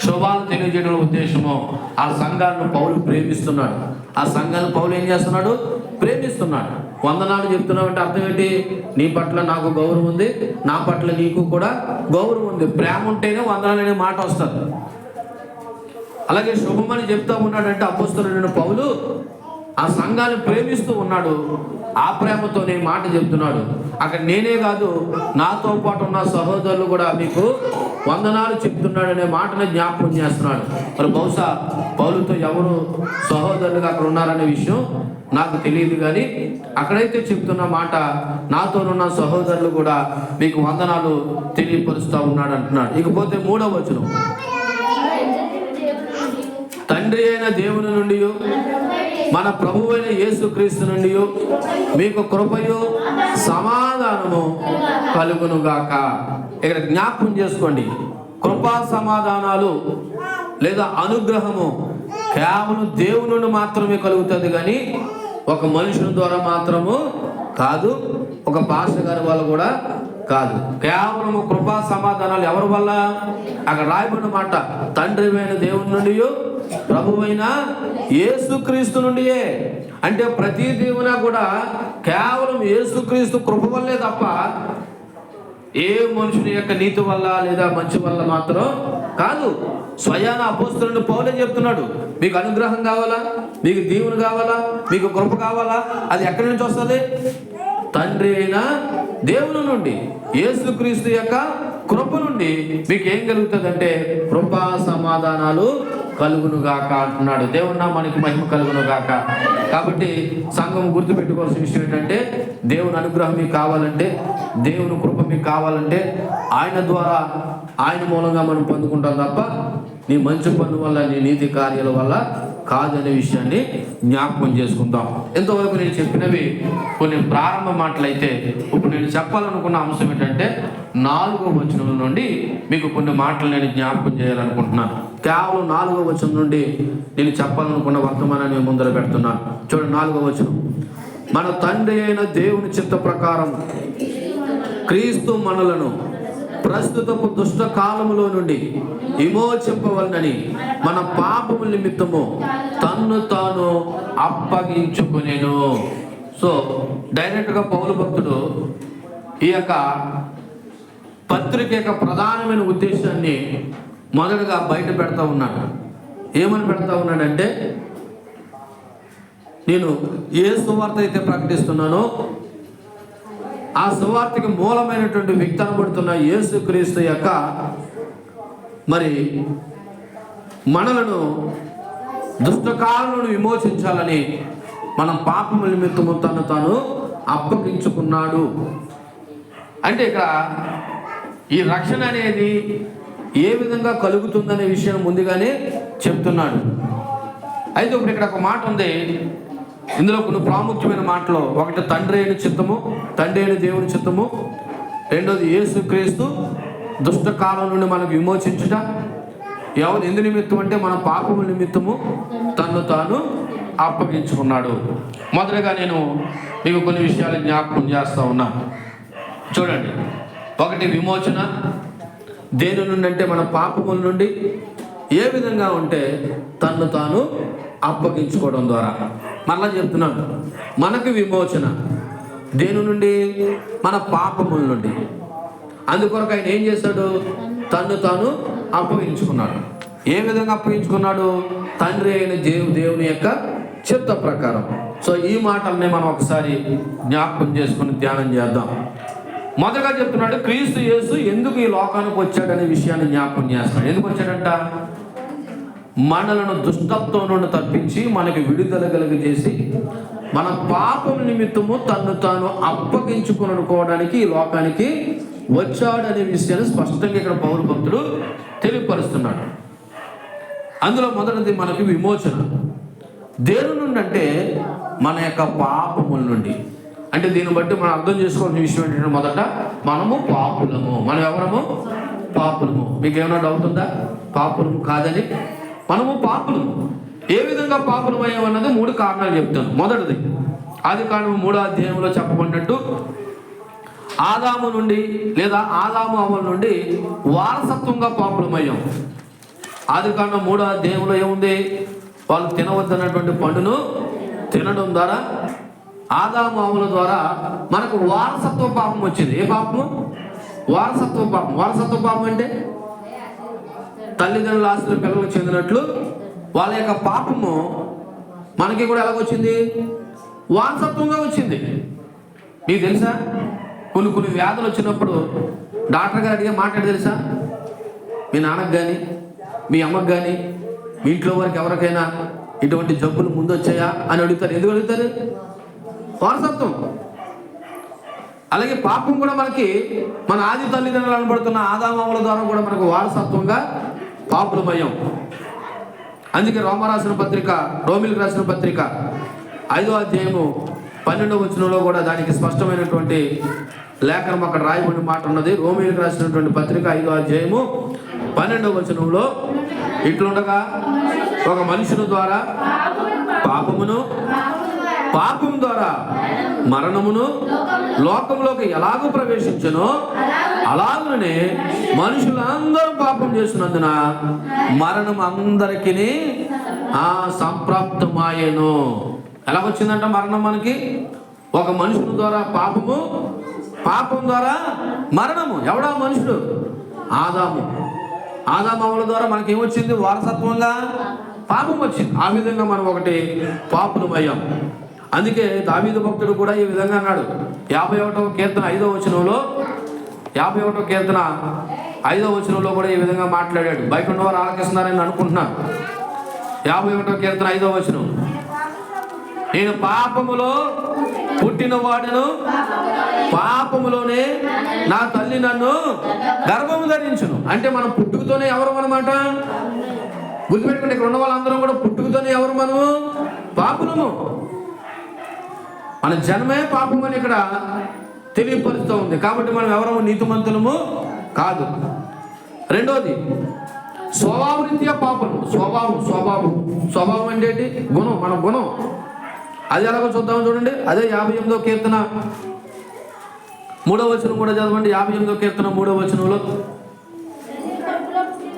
శుభాలు తెలియజేయడం ఉద్దేశము. ఆ సంఘాలను పౌలు ప్రేమిస్తున్నాడు. ఆ సంఘాన్ని పౌలు ఏం చేస్తున్నాడు? ప్రేమిస్తున్నాడు. వందనాలు చెప్తున్నావు అంటే అర్థం ఏంటి? నీ పట్ల నాకు గౌరవం ఉంది, నా పట్ల నీకు కూడా గౌరవం ఉంది. ప్రేమ ఉంటేనే వందనాలు అనే మాట వస్తుంది. అలాగే శుభమని చెప్తా ఉన్నాడంటే అపోస్తలుడైన పౌలు ఆ సంఘాన్ని ప్రేమిస్తూ ఉన్నాడు. ఆ ప్రేమతోనే మాట చెప్తున్నాడు. అక్కడ నేనే కాదు, నాతో పాటు ఉన్న సహోదరులు కూడా మీకు వందనాలు చెప్తున్నాడనే మాటను జ్ఞాపకం చేస్తున్నాడు. మరి బహుశా పౌలుతో ఎవరు సహోదరులుగా అక్కడ ఉన్నారనే విషయం నాకు తెలియదు, కానీ అక్కడైతే చెప్తున్న మాట, నాతోనున్న సహోదరులు కూడా మీకు వందనాలు తెలియపరుస్తూ ఉన్నాడు అంటున్నాడు. ఇకపోతే 3వ వచనం, తండ్రి అయిన దేవుని నుండి మన ప్రభువైన యేసుక్రీస్తు నుండి మీకు కృపయు సమాధానము కలుగునుగాక. ఇక్కడ జ్ఞాపకం చేసుకోండి, కృపా సమాధానాలు లేదా అనుగ్రహము కేవలం దేవుని నుండి మాత్రమే కలుగుతుంది, కానీ ఒక మనుషుని ద్వారా మాత్రము కాదు, ఒక పాస్టర్ గారి వల్ల కూడా కాదు. కేవలం కృపా సమాధానాలు ఎవరి వల్ల? అక్కడ రాయబడిన మాట, తండ్రి అయిన దేవుని నుండి, ప్రభువైన యేసుక్రీస్తు నుండియే. అంటే ప్రతి దేవున కూడా కేవలం యేసుక్రీస్తు కృప వల్లే తప్ప ఏ మనుషుని యొక్క నీతి వల్ల లేదా మంచి వల్ల మాత్రం కాదు. స్వయాన అపోస్తలుడు పౌలే చెప్తున్నాడు, మీకు అనుగ్రహం కావాలా, మీకు దీవెన కావాలా, మీకు కృప కావాలా, అది ఎక్కడి నుంచి వస్తుంది? తండ్రి అయిన దేవుని నుండి, యేసుక్రీస్తు యొక్క కృప నుండి మీకు ఏం కలుగుతుందంటే కృపా సమాధానాలు కలుగునుగాక అంటున్నాడు. దేవుని నామానికి మహిమ కలుగునుగాక. కాబట్టి సంఘం గుర్తుపెట్టుకోవాల్సిన విషయం ఏంటంటే, దేవుని అనుగ్రహం మీకు కావాలంటే, దేవుని కృప మీకు కావాలంటే ఆయన ద్వారా, ఆయన మూలంగా మనం పొందుకుంటాం తప్ప నీ మంచి పనుల వల్ల, నీ నీతి కార్యాల వల్ల కాదనే విషయాన్ని జ్ఞాపకం చేసుకుందాం. ఎంతవరకు నేను చెప్పినవి కొన్ని ప్రారంభ మాటలైతే, ఇప్పుడు నేను చెప్పాలనుకున్న అంశం ఏంటంటే 4వ వచనం నుండి మీకు కొన్ని మాటలు నేను జ్ఞాపకం చేయాలనుకుంటున్నాను. కేవలం 4వ వచనం నుండి నేను చెప్పాలనుకున్న వర్తమానాన్ని ముందర పెడుతున్నాను. చూడండి, 4వ వచనం, మన తండ్రి అయిన దేవుని చిత్త ప్రకారం క్రీస్తు మనలను ప్రస్తుతపు దుష్ట కాలములో నుండి విమోచింపవలనని మన పాపముల నిమిత్తము తన్ను తాను అప్పగించుకునేను. సో డైరెక్ట్గా పౌలు భక్తుడు ఈ యొక్క పత్రిక యొక్క ప్రధానమైన ఉద్దేశాన్ని మొదటగా బయట పెడతా ఉన్నాడు. ఏమని పెడతా ఉన్నాడంటే, నేను ఏ సువార్త అయితే ప్రకటిస్తున్నానో ఆ సువార్తకి మూలమైనటువంటి వ్యక్తి అనబడుతున్న యేసుక్రీస్తు యొక్క మరి మనలను దుష్టకాలను విమోచించాలని మనం పాపముల నిమిత్తము తను తాను అప్పగించుకున్నాడు. అంటే ఇక్కడ ఈ రక్షణ అనేది ఏ విధంగా కలుగుతుందనే విషయం ముందుగానే చెప్తున్నాడు. అయితే ఇప్పుడు ఇక్కడ ఒక మాట ఉంది, ఇందులో కొన్ని ప్రాముఖ్యమైన మాటలు. ఒకటి తండ్రి అయిన చిత్తము, తండ్రి అయిన దేవుని చిత్తము. రెండోది యేసుక్రీస్తు దుష్టకాలం నుండి మనకు విమోచించుట. ఎందు నిమిత్తం అంటే మన పాపముల నిమిత్తము తన్ను తాను అప్పగించుకున్నాడు. మొదటగా నేను మీకు కొన్ని విషయాలు జ్ఞాపకం చేస్తూ ఉన్నా. చూడండి, ఒకటి విమోచన. దేని నుండి అంటే మన పాపముల నుండి. ఏ విధంగా ఉంటే తన్ను తాను అప్పగించుకోవడం ద్వారా. మరలా చెప్తున్నాను, మనకు విమోచన దేని నుండి? మన పాపముల నుండి. అందుకొరకు ఆయన ఏం చేశాడు? తన్ను తాను అప్పగించుకున్నాడు. ఏ విధంగా అప్పగించుకున్నాడు? తండ్రి అయిన దేవుని యొక్క చిత్త ప్రకారం. సో ఈ మాటల్ని మనం ఒకసారి జ్ఞాపకం చేసుకుని ధ్యానం చేద్దాం. మొదటగా చెప్తున్నాడు, క్రీస్తు యేసు ఎందుకు ఈ లోకానికి వచ్చాడనే విషయాన్ని జ్ఞాపకం చేస్తున్నాడు. ఎందుకు వచ్చాడంట? మనలను దుష్టత్వం నుండి తప్పించి మనకి విడుదల కలుగజేసి మన పాపం నిమిత్తము తన్ను తాను అప్పగించుకోవడానికి ఈ లోకానికి వచ్చాడనే విషయాన్ని స్పష్టంగా ఇక్కడ పౌలు భక్తుడు తెలియపరుస్తున్నాడు. అందులో మొదటిది మనకి విమోచన. దేని నుండి అంటే మన యొక్క పాపముల నుండి. అంటే దీన్ని బట్టి మనం అర్థం చేసుకోవాల్సిన విషయం ఏంటంటే, మొదట మనము పాపులము. మనం ఎవరము? పాపులము. మీకు ఏమైనా డౌట్ ఉందా పాపులము కాదని? మనము పాపులము. ఏ విధంగా పాపులం అయ్యామన్నది 3 కారణాలు చెప్తాను. మొదటిది, ఆదికాండం 3వ అధ్యాయంలో చెప్పబడినట్టు ఆదాము నుండి లేదా ఆదాము అవ్వల నుండి వారసత్వంగా పాపులమయ్యాం. ఆదికాండం 3వ అధ్యాయంలో ఏముంది? వాళ్ళు తినవద్దన్నటువంటి పండును తినడం ద్వారా ఆదాము అవ్వల ద్వారా మనకు వారసత్వ పాపం వచ్చింది. ఏ పాపము? వారసత్వ పాపం. వారసత్వ పాపం అంటే తల్లిదండ్రుల ఆస్తులు పిల్లలకు చెందినట్లు వాళ్ళ యొక్క పాపము మనకి కూడా ఎలాగొచ్చింది? వారసత్వంగా వచ్చింది. మీకు తెలుసా, కొన్ని వ్యాధులు వచ్చినప్పుడు డాక్టర్ గారు అడిగే మాట తెలుసా? మీ నాన్నకు కానీ మీ అమ్మకు కానీ మీ ఇంట్లో వారికి ఎవరికైనా ఇటువంటి జబ్బులు ముందు వచ్చాయా అని అడుగుతారు. ఎందుకు అడుగుతారు? వారసత్వం. అలాగే పాపం కూడా మనకి మన ఆది తల్లిదండ్రులు అనబడుతున్న ఆదామవ్వల ద్వారా కూడా మనకు వారసత్వంగా పాపులమయ్యాం. అందుకే రోమిలకు రాసిన పత్రిక 5వ అధ్యాయము 12వ వచనంలో కూడా దానికి స్పష్టమైనటువంటి లేఖనం అక్కడ రాయబడిన మాట ఉన్నది. రోమిలకు రాసినటువంటి పత్రిక 5వ అధ్యాయము 12వ వచనంలో ఇట్లుండగా ఒక మనుషుని ద్వారా పాపమును, పాపం ద్వారా మరణమును లోకంలోకి ఎలాగూ ప్రవేశించునో అలాగనే మనుషులందరూ పాపం చేస్తున్నందున మరణం అందరికీ సంప్రాప్తమాయెను. ఎలాగొచ్చిందంట మరణం మనకి? ఒక మనుషుని ద్వారా పాపము, పాపం ద్వారా మరణము. ఎవడా మనుషుడు? ఆదాము. ఆదామవుల ద్వారా మనకి ఏమొచ్చింది? వారసత్వంగా పాపం వచ్చింది. ఆ విధంగా మనం ఒకటి పాపులమయ్యాం. అందుకే దావీదు భక్తుడు కూడా ఈ విధంగా అన్నాడు. 51వ కీర్తన 5వ వచనంలో, 51వ కీర్తన 5వ వచనంలో కూడా ఈ విధంగా మాట్లాడాడు. బయట ఉన్నవారు ఆలకిస్తున్నారని అనుకుంటున్నాను. 51వ కీర్తన 5వ వచనం, నేను పాపములో పుట్టిన వాడును, పాపములోనే నా తల్లి నన్ను గర్భము ధరించును. అంటే మనం పుట్టుకతోనే ఎవరు అన్నమాట? గుర్తుపెట్టుకుంటే ఇక్కడ ఉన్న వాళ్ళందరం కూడా పుట్టుకతోనే ఎవరు? మనము పాపులము. మన జన్మే పాపం అని ఇక్కడ తెలియపరుస్తూ ఉంది. కాబట్టి మనం ఎవరము నీతిమంతులము కాదు. రెండోది స్వభావరీత్యా పాపం. స్వభావం అంటే ఏంటి? గుణం, మన గుణం. అది ఎలాగో చూద్దామని చూడండి. అదే 58వ కీర్తన 3వ వచనం కూడా చదవండి. 58వ కీర్తన 3వ వచనంలో,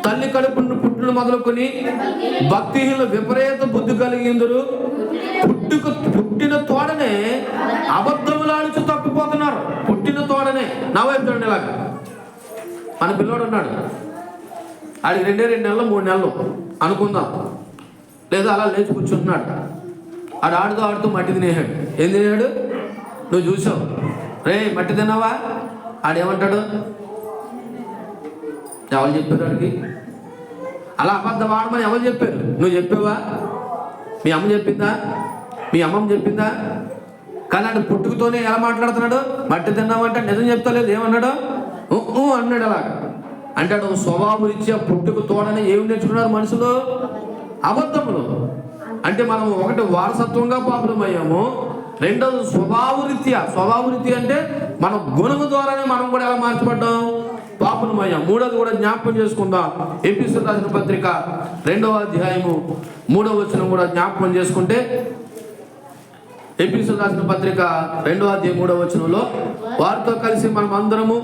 తల్లి కడుపును పుట్టును మొదలుకొని భక్తిహీనులు విపరీత బుద్ధి కలిగిందరు, పుట్టిన తోడనే అబద్ధములాడుచు తప్పిపోతున్నారు. పుట్టిన తోడనే. నా వైపు చూడండి. ఇలాగ మన పిల్లోడు ఉన్నాడు, ఆడికి 2 నెలలు 3 నెలలు అనుకుందాం, లేదా అలా లేచి కూర్చుంటున్నాడు. ఆడు ఆడుతూ మట్టి తినేసాడు. ఏం తినేసాడు? నువ్వు చూసావు. రే మట్టి తిన్నావా? ఆడేమంటాడు? ఎవరు చెప్పారు ఆడికి? అలా అబద్ధం ఆడమని ఎవరు చెప్పారు? నువ్వు చెప్పావా? మీ అమ్మ చెప్పిందా? మీ అమ్మమ్మ చెప్పిందా? కానీ ఆడు పుట్టుకతోనే ఎలా మాట్లాడుతున్నాడు? మట్టి తిన్నావంటే నిజం చెప్తా లేదు. ఏమన్నాడు? అన్నాడు. అలాగ అంటే ఆడు స్వభావరీత్యా పుట్టుకు తోడని ఏమి నేర్చుకున్నారు మనుషులు? అబద్ధములు. అంటే మనం ఒకటి వారసత్వంగా పాపులమయ్యాము, రెండోది స్వభావరీత్యా అంటే మన గుణము ద్వారానే మనం కూడా ఎలా మార్చబడ్డాం? పాపులమయ్యాం. మూడోది కూడా జ్ఞాపకం చేసుకుందాం. ఎఫెసీయులకు రాసిన పత్రిక 2వ అధ్యాయము 3వ వచనం కూడా జ్ఞాపకం చేసుకుంటే, ఎఫెసీయులకు రాసిన పత్రిక 2వ అధ్యాయం 3వ వచనంలో, వారితో కలిసి మనం అందరము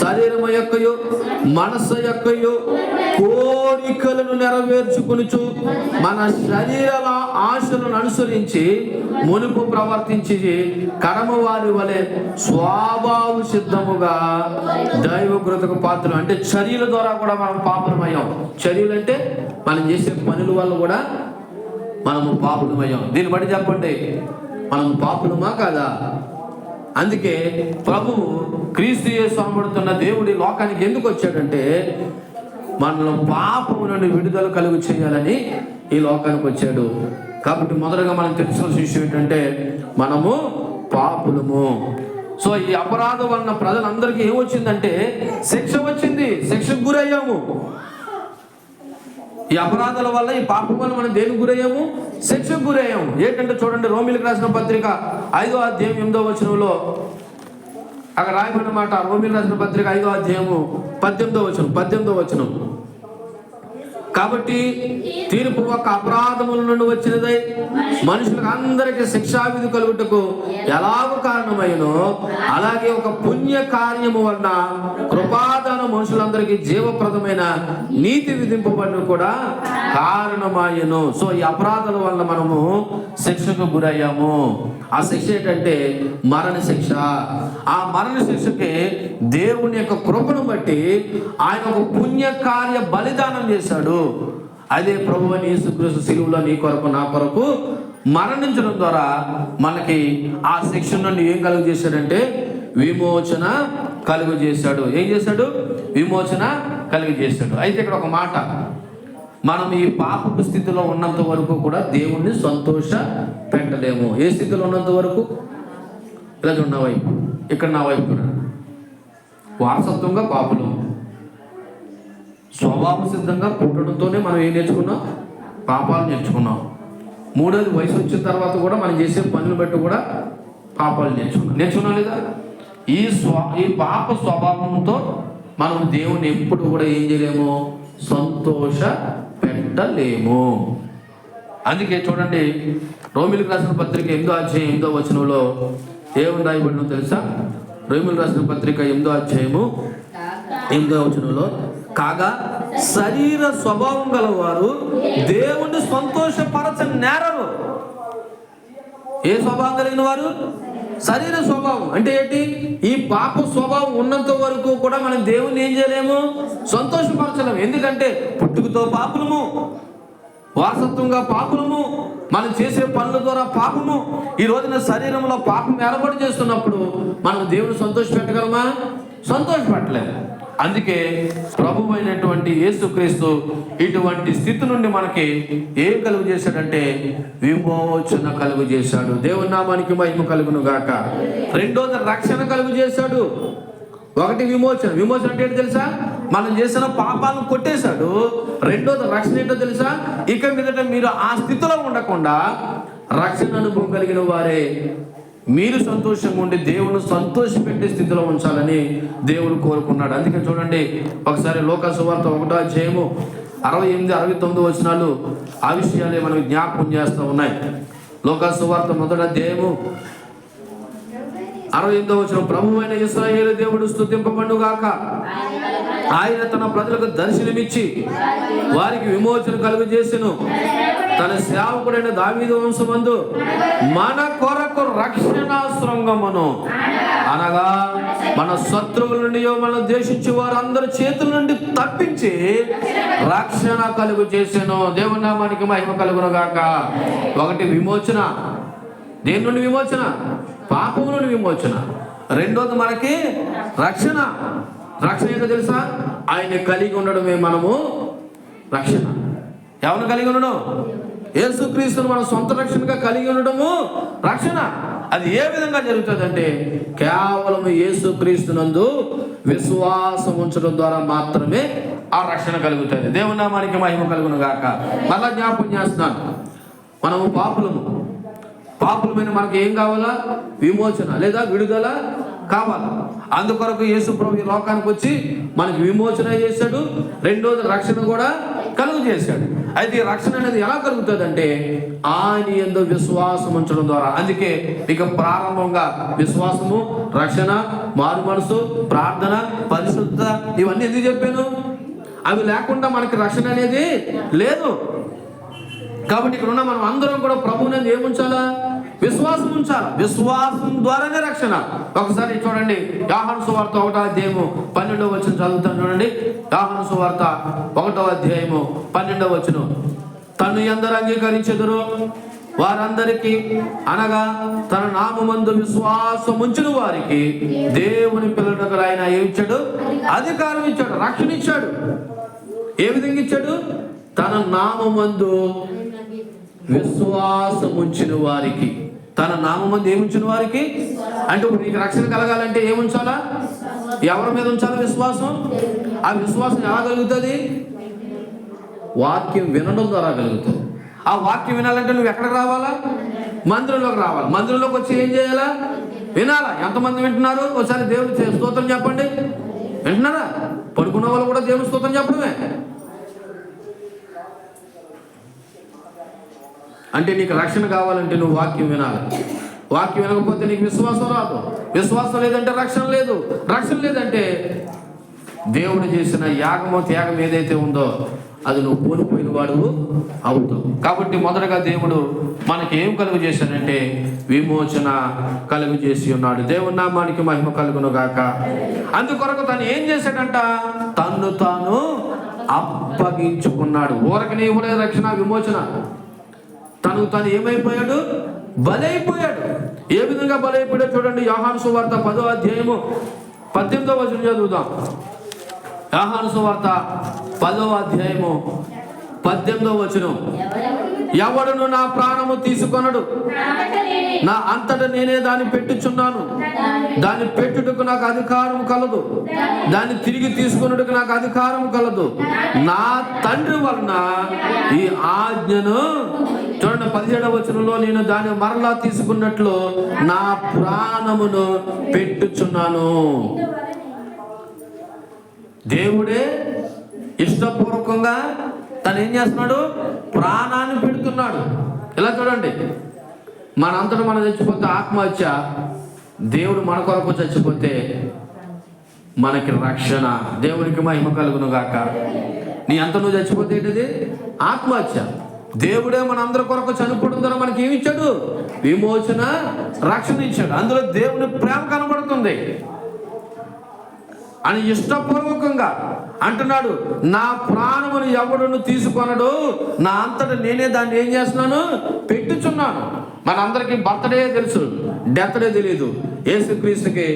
శరీరము యొక్కయు మనస్సు యొక్కయు కోరికలను నెరవేర్చుకొనుచు మన శరీరాల ఆశలను అనుసరించి మునుపు ప్రవర్తించి కడమ వారి వలె స్వభావ సిద్ధముగా దైవకృతకు పాత్రలు. అంటే చర్యల ద్వారా కూడా మనం పాపులమయ్యాం. చర్యలు అంటే మనం చేసే పనుల వల్ల కూడా మనము పాపులమయ్యాం. దీన్ని బట్టి చెప్పండి, మనం పాపులమా కాదా? అందుకే ప్రభువు క్రీస్తు యేసు అనబడుతున్న దేవుడి లోకానికి ఎందుకు వచ్చాడంటే, మనలో పాపము నుండి విడుదల కలుగు చేయాలని ఈ లోకానికి వచ్చాడు. కాబట్టి మొదటగా మనం తెలుసుకోవాల్సిన విషయం ఏంటంటే, మనము పాపులము. సో ఈ అపరాధం వలన ప్రజలందరికీ ఏమొచ్చిందంటే శిక్ష వచ్చింది. శిక్షకు గురయ్యాము. ఈ అపరాధాల వల్ల, ఈ పాపం వల్ల మనం దేనికి గురయ్యాము? శిక్షకు గురయ్యాము. ఏంటంటే చూడండి, రోమీయులకు రాసిన పత్రిక 5వ అధ్యాయం 8వ వచనంలో అక్కడ రాయబడిన మాట. రోమీయులకు రాసిన పత్రిక 5వ అధ్యాయము 18వ వచనం. కాబట్టి తీర్పు ఒక అపరాధముల నుండి వచ్చినదై మనుషులకు అందరికీ శిక్షావిధి కలుగుటకు ఎలాగో కారణమైనో, అలాగే ఒక పుణ్య కార్యము వలన కృపాదాన మనుషులందరికీ జీవప్రదమైన నీతి విధింపబడిన కూడా కారణమాయను. సో ఈ అపరాధాల వలన మనము శిక్షకు గురయ్యాము. ఆ శిక్ష ఏంటంటే మరణ శిక్ష. ఆ మరణ శిక్షకి దేవుని యొక్క కృపను బట్టి ఆయన ఒక పుణ్య కార్య బలిదానం చేశాడు. అదే ప్రభువైన యేసుక్రీస్తు సిలువలో నీ కొరకు నా కొరకు మరణించడం ద్వారా మనకి ఆ శిక్ష నుండి ఏం కలుగు చేశాడంటే విమోచన కలుగు చేశాడు. ఏం చేశాడు? విమోచన కలుగు చేశాడు. అయితే ఇక్కడ ఒక మాట, మనం ఈ పాపపు స్థితిలో ఉన్నంత వరకు కూడా దేవుణ్ణి సంతోష పెట్టలేము. ఏ స్థితిలో ఉన్నంత వరకు? ఇలా చూడు, నా వైపు, ఇక్కడ నా వైపు కూడా వారసత్వంగా పాపులు. స్వభావ సిద్ధంగా పుట్టడంతోనే మనం ఏం నేర్చుకున్నాం? పాపాలు నేర్చుకున్నాం. మూడోది వయసు వచ్చిన తర్వాత కూడా మనం చేసే పనులు బట్టి కూడా పాపాలు నేర్చుకున్నాం లేదా? ఈ పాప స్వభావంతో మనం దేవుని ఎప్పుడు కూడా ఏం చేయలేము? సంతోష పెట్టలేము. అందుకే చూడండి, రోమిలకు రాసిన పత్రిక 8వ అధ్యాయం 8వ వచనంలో ఏమని రాయబడినో తెలుసా? రోమిలకు రాసిన పత్రిక 8వ అధ్యాయము 8వ వచనంలో, కాగా శరీర స్వభావం గలవారు దేవుణ్ణి సంతోషపరచనేరరు. ఏ స్వభావం కలిగిన వారు? శరీర స్వభావం. అంటే ఏంటి? ఈ పాప స్వభావం ఉన్నంత వరకు కూడా మనం దేవుణ్ణి ఏం చేయలేము, సంతోషపరచలేము. ఎందుకంటే పుట్టుకతో పాపులము, వారసత్వంగా పాపులము, మనం చేసే పనుల ద్వారా పాపము. ఈ రోజున శరీరంలో పాపం ఏర్పాటు చేస్తున్నప్పుడు మనం దేవుని సంతోషపెట్టగలమా? సంతోషపెట్టలేము. అందుకే ప్రభువు అయినటువంటి యేసుక్రీస్తు ఇటువంటి స్థితి నుండి మనకి ఏం కలుగు చేశాడంటే విమోచన కలుగు చేశాడు. దేవుని నామానికి మహిమ కలుగును గాక. రెండోది రక్షణ కలుగు చేశాడు. ఒకటి విమోచన. విమోచన అంటే ఏంటో తెలుసా? మనం చేసిన పాపాలను కొట్టేశాడు. రెండోది రక్షణ ఏంటో తెలుసా? ఇక మీదట మీరు ఆ స్థితిలో ఉండకుండా రక్షణ అనుభవం కలిగిన వారే మీరు సంతోషంగా ఉండి దేవుని సంతోషపెట్టే స్థితిలో ఉంచాలని దేవుడు కోరుకున్నాడు. అందుకే చూడండి, ఒకసారి లోకాసు సువార్త 1వ అధ్యాయము 68, 69 వచనాలు ఆ విషయాలే మనం జ్ఞాపకం చేస్తూ ఉన్నాయి. లోకాసు సువార్త 1వ అధ్యాయము 68వ వచనం, ప్రభువైన ఇశ్రాయేలు దేవుడు స్తుతింపబడుగాక. ఆయన తన ప్రజలకు దర్శనమిచ్చి వారికి విమోచన కలుగు చేసెను. తన సేవకుడైన దావీదు వంశమందు మన కొరకు రక్షణ శృంగమును, అనగా మన శత్రువుల నుండి మనం ద్వేషించే వారందరి చేతుల నుండి తప్పించి రక్షణ కలుగు చేసెను. దేవుని నామానికి మహిమ కలుగును గాక. ఒకటి విమోచన. దేని నుండి విమోచన? పాపము నుండి విమోచన. రెండోది మనకి రక్షణ. రక్షణ ఏంటో తెలుసా? ఆయన కలిగి ఉండడమే మనము రక్షణ. ఎవరిని కలిగి ఉండడం? యేసుక్రీస్తును మన సొంత రక్షణగా కలిగి ఉండడము రక్షణ. అది ఏ విధంగా జరుగుతుందంటే కేవలం యేసుక్రీస్తునందు విశ్వాసం ఉంచడం ద్వారా మాత్రమే ఆ రక్షణ కలుగుతుంది. దేవుని నామానికి మహిమ కలుగును గాక. మళ్ళా జ్ఞాపకం చేస్తున్నాను, మనము పాపులమైన మనకి ఏం కావాలా? విమోచన లేదా విడుదల కావాలా. అందుకొరకు యేసు ప్రభు ఈ లోకానికి వచ్చి మనకి విమోచన చేశాడు. రెండోది రక్షణ కూడా కలుగు చేశాడు. అయితే ఈ రక్షణ అనేది ఎలా కలుగుతుంది అంటే ఆయన యందు విశ్వాసం ఉంచడం ద్వారా. అందుకే ఇక ప్రారంభంగా విశ్వాసము, రక్షణ, మారు మనసు, ప్రార్థన, పరిశుద్ధత ఇవన్నీ ఎందుకు చెప్పాను? అవి లేకుండా మనకి రక్షణ అనేది లేదు. కాబట్టి ఇక్కడ ఉన్న మనం అందరం కూడా ప్రభువుని ఏముంచాలా? విశ్వాసం ఉంచాలి. విశ్వాసం ద్వారానే రక్షణ. ఒకసారి చూడండి, యోహాను సువార్త 1వ అధ్యాయము 12వ వచనం చదువుతాను చూడండి. యోహాను సువార్త 1వ అధ్యాయము 12వ వచనం, తను ఎందరు అంగీకరించెదరో వారందరికీ, అనగా తన నామమందు విశ్వాసం ఉంచిన వారికి దేవుని పిల్లలకు ఆయన ఏమిచ్చాడు? అధికారం ఇచ్చాడు, రక్షణ ఇచ్చాడు. ఏ విధంగా ఇచ్చాడు? తన నామమందు విశ్వాసం ఉంచిన వారికి. తన నామమందు ఏముంచిన వారికి అంటే ఇప్పుడు నీకు రక్షణ కలగాలంటే ఏముంచాలా? ఎవరి మీద ఉంచాలా విశ్వాసం? ఆ విశ్వాసం ఎలా కలుగుతుంది? వాక్యం వినడం ద్వారా కలుగుతుంది. ఆ వాక్యం వినాలంటే నువ్వు ఎక్కడికి రావాలా? మందిరంలోకి రావాలి. మందిరంలోకి వచ్చి ఏం చేయాలా? వినాలా. ఎంతమంది వింటున్నారు? ఒకసారి దేవుని స్తోత్రం చెప్పండి. వింటున్నారా? పడుకున్న వాళ్ళు కూడా దేవుని స్తోత్రం చెప్పడమే. అంటే నీకు రక్షణ కావాలంటే నువ్వు వాక్యం వినాలి. వాక్యం వినకపోతే నీకు విశ్వాసం రాదు. విశ్వాసం లేదంటే రక్షణ లేదు. రక్షణ లేదంటే దేవుడు చేసిన యాగమో త్యాగం ఏదైతే ఉందో అది నువ్వు కోల్పోయిన వాడు అవుతావు. కాబట్టి మొదటగా దేవుడు మనకి ఏం కలుగు చేశాడంటే విమోచన కలుగు చేసి ఉన్నాడు. దేవుని నామానికి మహిమ కలుగును గాక. అందుకొరకు తను ఏం చేశాడంట? తన్ను తాను అప్పగించుకున్నాడు. ఊరకనే ఇవ్వలేదు రక్షణ, విమోచన. తను తాను ఏమైపోయాడు? బలైపోయాడు. ఏ విధంగా బలైపోయాడో చూడండి. యోహాను సువార్త 10వ అధ్యాయము 18వ వచనం చదువుదాం. యోహాను సువార్త 10వ అధ్యాయము 18వ వచనం, ఎవడును నా ప్రాణము తీసుకొనడు, నా అంతటా నేనే దాన్ని పెట్టుచున్నాను. దాన్ని పెట్టుటకు నాకు అధికారం కలదు, దాన్ని తిరిగి తీసుకొనుటకు నాకు అధికారం కలదు. నా తండ్రి వలన ఈ ఆజ్ఞను, చూడండి 17వ వచనంలో, నేను దాన్ని మరలా తీసుకున్నట్లు నా ప్రాణమును పెట్టుచున్నాను. దేవుడే ఇష్టపూర్వకంగా తను ఏం చేస్తున్నాడు? ప్రాణాన్ని పెడుతున్నాడు. ఇలా చూడండి, మనంతటా మనం చచ్చిపోతే ఆత్మహత్య, దేవుడు మన కొరకు చచ్చిపోతే మనకి రక్షణ. దేవునికి మహిమ కలుగును గాక. నీ అంత నువ్వు చచ్చిపోతే ఏంటిది? ఆత్మహత్య. దేవుడే మన అందరి కొరకు చనిపోవడం ద్వారా మనకి ఏమి ఇచ్చాడు? విమోచన, రక్షణ ఇచ్చాడు. అందులో దేవుని ప్రేమ కనబడుతుంది. అని ఇష్టపూర్వకంగా అంటున్నాడు, నా ప్రాణమును ఎవడును తీసుకొనడు, నా అంతటా నేనే దాన్ని ఏం చేస్తున్నాను? పెట్టుచున్నాను. మనందరికీ బర్త్డే తెలుసు, డెత్ డే తెలియదు. యేసుక్రీస్తుకి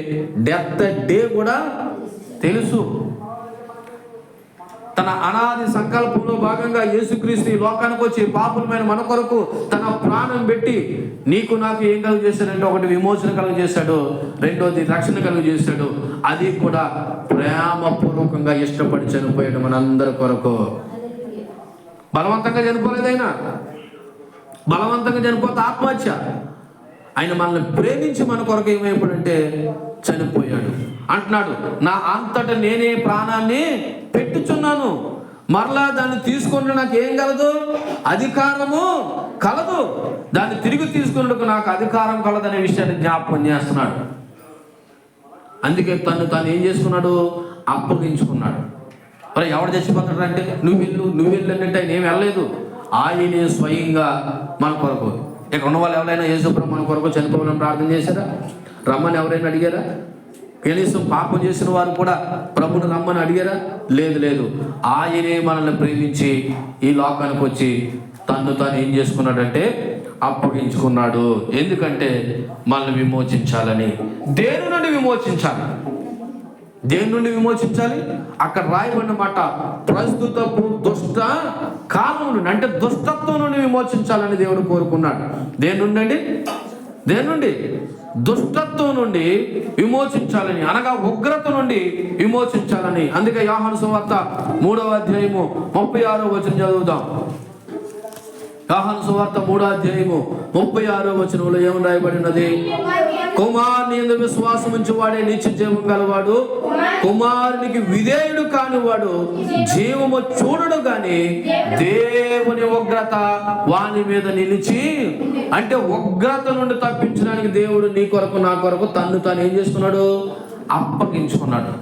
డెత్ డే కూడా తెలుసు. తన అనాది సంకల్పంలో భాగంగా యేసుక్రీస్తు ఈ లోకానికి వచ్చి పాపులమైన మన కొరకు తన ప్రాణం పెట్టి నీకు నాకు ఏం కలుగు చేశాడంటే, ఒకటి విమోచన కలుగు చేశాడు, రెండోది రక్షణ కలుగు చేశాడు. అది కూడా ప్రేమపూర్వకంగా ఇష్టపడి చనిపోయాడు మనందరి కొరకు. బలవంతంగా చనిపోలేదైనా, బలవంతంగా చనిపోతే ఆత్మహత్య. ఆయన మనల్ని ప్రేమించి మన కొరకు ఏమైపోయాడంటే చనిపోయాడు. అంటున్నాడు, నా అంతటా నేనే ప్రాణాన్ని పెట్టుచున్నాను, మరలా దాన్ని తీసుకుంటే నాకు ఏం కలదు? అధికారము కలదు. దాన్ని తిరిగి తీసుకున్నట్టుకు నాకు అధికారం కలదనే విషయాన్ని జ్ఞాపకం చేస్తున్నాడు. అందుకే తాను ఏం చేసుకున్నాడు? అప్పగించుకున్నాడు. మరి ఎవడు చచ్చిపోతాడు అంటే, నువ్వు వెళ్ళు అన్నట్టు ఆయన ఏం వెళ్ళలేదు. ఆయనే స్వయంగా మన కొరకు. ఇక్కడ ఉన్న వాళ్ళు ఎవరైనా యేసుప్రభు మన కొరకు చనిపోవాలని ప్రార్థన చేశారా? రమ్మని ఎవరైనా అడిగారా? కనీసం పాపం చేసిన వారు కూడా ప్రభుని రమ్మని అడిగారా? లేదు. ఆయనే మనల్ని ప్రేమించి ఈ లోకానికి వచ్చి తాను ఏం చేసుకున్నాడంటే అప్పగించుకున్నాడు. ఎందుకంటే మనల్ని విమోచించాలని. దేని నుండి విమోచించాలి? దేని నుండి విమోచించాలి? అక్కడ రాయబడిన మాట, ప్రస్తుతపు దుష్ట కాలం నుండి, అంటే దుష్టత్వం నుండి విమోచించాలని దేవుడు కోరుకున్నాడు. దేని నుండి అండి? దేని నుండి? దుష్టత్వం నుండి విమోచించాలని, అనగా ఉగ్రత నుండి విమోచించాలని. అందుకే యోహాను సువార్త 3వ అధ్యాయము 36వ వచనం చదువుదాం. యోహాను సువార్త 3వ అధ్యాయము 36వ వచనంలో ఏమని రాయబడినది? కుమారుని యందు విశ్వాసం ఉంచువాడే నిత్య జీవం గలవాడు, కుమారునికి విధేయుడు కానివాడు జీవము చూడడు గాని దేవుని ఉగ్రత వాని మీద నిలిచి. అంటే ఉగ్రత నుండి తప్పించడానికి దేవుడు నీ కొరకు నా కొరకు తాను ఏం చేసుకున్నాడు? అప్పగించుకున్నాడు.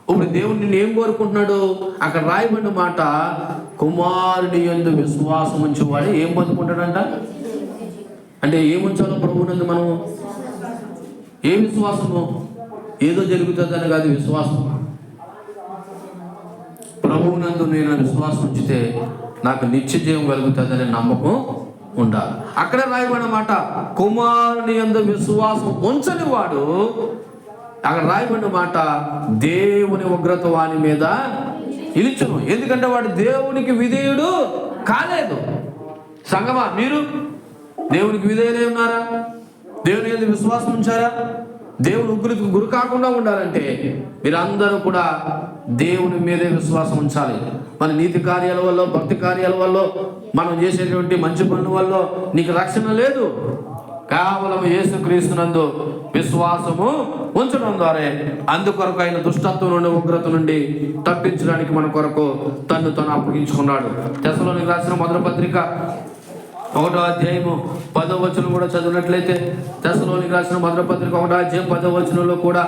ఇప్పుడు దేవుడు నిన్ను ఏం కోరుకుంటున్నాడు? అక్కడ రాయబడిన మాట, కుమారుని యందు విశ్వాసం ఉంచేవాడు ఏం పొందుకుంటాడంట? అంటే ఏముంచాలో ప్రభువునందు మనం? ఏ విశ్వాసము? ఏదో జరుగుతుందని కాదు విశ్వాసం. ప్రభువునందు నేను విశ్వాసం ఉంచితే నాకు నిత్య జీవం కలుగుతుందనే నమ్మకం ఉండాలి. అక్కడ రాయబడిన మాట, కుమారుని యందు విశ్వాసం ఉంచని వాడు, అక్కడ రాయబడిన మాట, దేవుని ఉగ్రత వాని మీద నిలిచును. ఎందుకంటే వాడు దేవునికి విధేయుడు కాలేదు. సంగమా, మీరు దేవునికి విధేయులే ఉన్నారా? దేవుని యందు విశ్వాసం ఉంచారా? దేవుని ఉగ్రతకు గురి కాకుండా ఉండాలంటే మీరందరూ కూడా దేవుని మీదే విశ్వాసం ఉంచాలి. మన నీతి కార్యాల వల్ల, భక్తి కార్యాల వల్ల, మనం చేసేటువంటి మంచి పనుల వల్ల నీకు రక్షణ లేదు. కేవలం యేసుక్రీస్తునందు విశ్వాసము ఉంచడం ద్వారా అందుకొరకు ఆయన దుష్టత్వం నుండి, ఉగ్రత నుండి తప్పించడానికి మన కొరకు తను అప్పగించుకున్నాడు. తెస్సలోనికీయులకు రాసిన మొదటి పత్రిక 1వ అధ్యాయము 10వ వచనం కూడా చదివినట్లయితే, తెస్సలోనికీయులకు రాసిన మొదటి పత్రిక 1వ అధ్యాయం 10వ వచనంలో కూడా,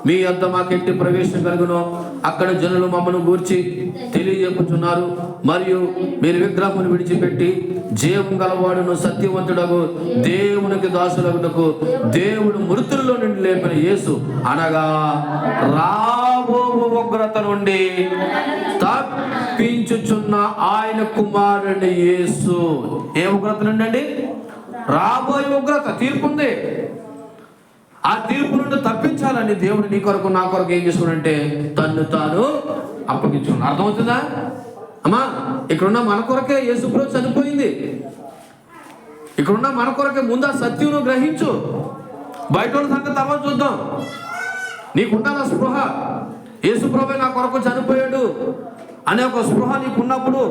మీ యొద్ద మాకెట్టి ప్రవేశం కలుగునో అక్కడ జనులు మమ్మను గూర్చి తెలియజెప్పుచున్నారు, మరియు మీరు విగ్రహమును విడిచిపెట్టి జీవం గలవాడును సత్యవంతుడగు దేవునికి దాసులగుటకు దేవుడు మృతుల్లో నుండి లేపిన యేసు, అనగా రాబో ఉగ్రత నుండి తప్పించుచున్న ఆయన కుమారుని యేసు. ఏ ఉగ్రత నుండి అండి? రాబోయే ఉగ్రత, తీర్పు ఉంది. ఆ తీర్పు నుండి తప్పించాలని దేవుడు నీ కొరకు నా కొరకు ఏం చేసుకున్నంటే తాను అప్పగించుకున్నాడు. అర్థమవుతుందా అమ్మా? ఇక్కడున్న మన కొరకే యేసుప్రభు చనిపోయింది. ఇక్కడున్న మన కొరకే ముందు ఆ సత్యం గ్రహించు. బయట వాళ్ళ సంగతి తర్వాత చూద్దాం. నీకుండాలి స్పృహ, యేసుప్రభు నా కొరకు చనిపోయాడు అనే ఒక స్పృహ నీకున్నప్పుడు,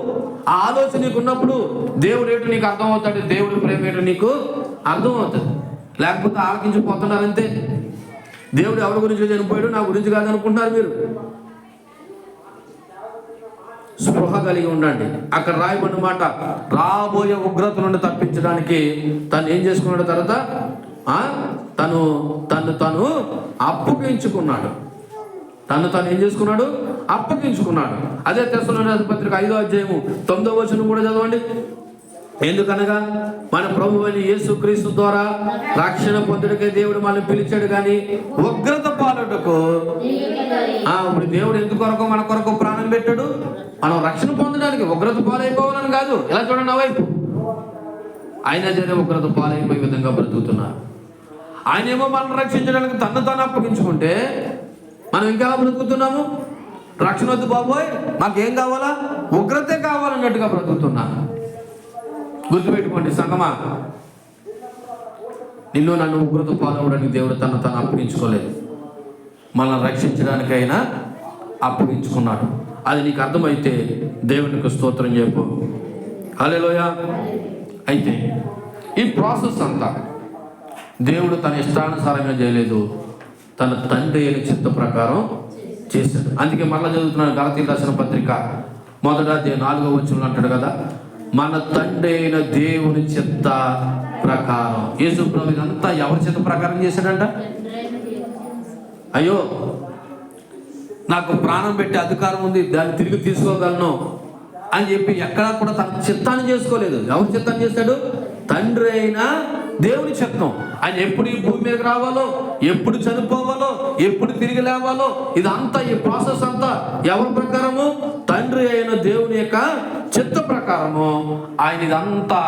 ఆ ఆలోచన నీకున్నప్పుడు దేవుడు ఏంటో నీకు అర్థమవుతాడు, దేవుడి ప్రేమ ఏంటో నీకు అర్థమవుతుంది. లేకపోతే ఆలకించిపోతున్నారంతే. దేవుడు ఎవరి గురించి చనిపోయాడు, నా గురించి కాదనుకుంటున్నారు మీరు. స్పృహ స్పృహ కలిగి ఉండండి. అక్కడ రాయబడిన మాట, రాబోయే ఉగ్రత నుండి తప్పించడానికి తను ఏం చేసుకున్నాడు? తర్వాత తను అప్పగించుకున్నాడు. తను ఏం చేసుకున్నాడు? అప్పగించుకున్నాడు. అదే తెస్సలోనికీయుల పత్రిక 5వ అధ్యాయము 9వ వచనం కూడా చదవండి. ఎందుకనగా మన ప్రభువు అయిన యేసుక్రీస్తు ద్వారా రక్షణ పొందుటకే దేవుడు మనల్ని పిలిచాడు, కానీ ఉగ్రత పాలుటకు. ఇప్పుడు దేవుడు ఎందుకొరకు మన కొరకు ప్రాణం పెట్టాడు? మనం రక్షణ పొందడానికి, ఉగ్రత పాలైపోవాలని కాదు. ఎలా చూడండి, వైపు ఆయన సరే ఉగ్రత పాలైపోయే విధంగా బ్రతుకుతున్నారు. ఆయన ఏమో మనల్ని రక్షించడానికి తను అప్పగించుకుంటే మనం ఇంకా బ్రతుకుతున్నాము. రక్షణ వద్దు బాబోయ్, మాకేం కావాలా? ఉగ్రతే కావాలన్నట్టుగా బ్రతుకుతున్నాను. గుర్తుపెట్టుకోండి సంగమా, నిన్ను నన్ను ఉగ్రత పాలవడానికి దేవుడు తను అప్పగించుకోలేదు, మనల్ని రక్షించడానికైనా అప్పగించుకున్నాడు. అది నీకు అర్థమైతే దేవునికి స్తోత్రం చెప్పు. హల్లెలూయా. అయితే ఈ ప్రాసెస్ అంతా దేవుడు తన ఇష్టానుసారంగా చేయలేదు, తన తండ్రి అయిన చిత్త ప్రకారం చేశాడు. అందుకే మళ్ళీ చదువుతున్నాను, గలతీయులకు రాసిన పత్రిక 1వ అధ్యాయం 4వ వచనంలో అంటాడు కదా, మన తండ్రి అయిన దేవుని చిత్త ప్రకారం. యేసు ప్రభు ఇదంతా ఎవరి చిత్త ప్రకారం చేశాడంట? అయ్యో నాకు ప్రాణం పెట్టే అధికారం ఉంది, దాన్ని తిరిగి తీసుకోగలను అని చెప్పి ఎక్కడా కూడా తన చిత్తాన్ని చేసుకోలేదు. ఎవరి చిత్తాన్ని చేశాడు? తండ్రి అయిన దేవుని చిత్తం. ఆయన ఎప్పుడు ఈ భూమి మీదకి రావాలో, ఎప్పుడు చనిపోవాలో, ఎప్పుడు తిరిగి లేవాలో, ఇదంతా ఈ ప్రాసెస్ అంతా ఎవరి ప్రకారము? తండ్రి అయిన దేవుని యొక్క చిత్త ప్రకారము ఆయన ఇదంతా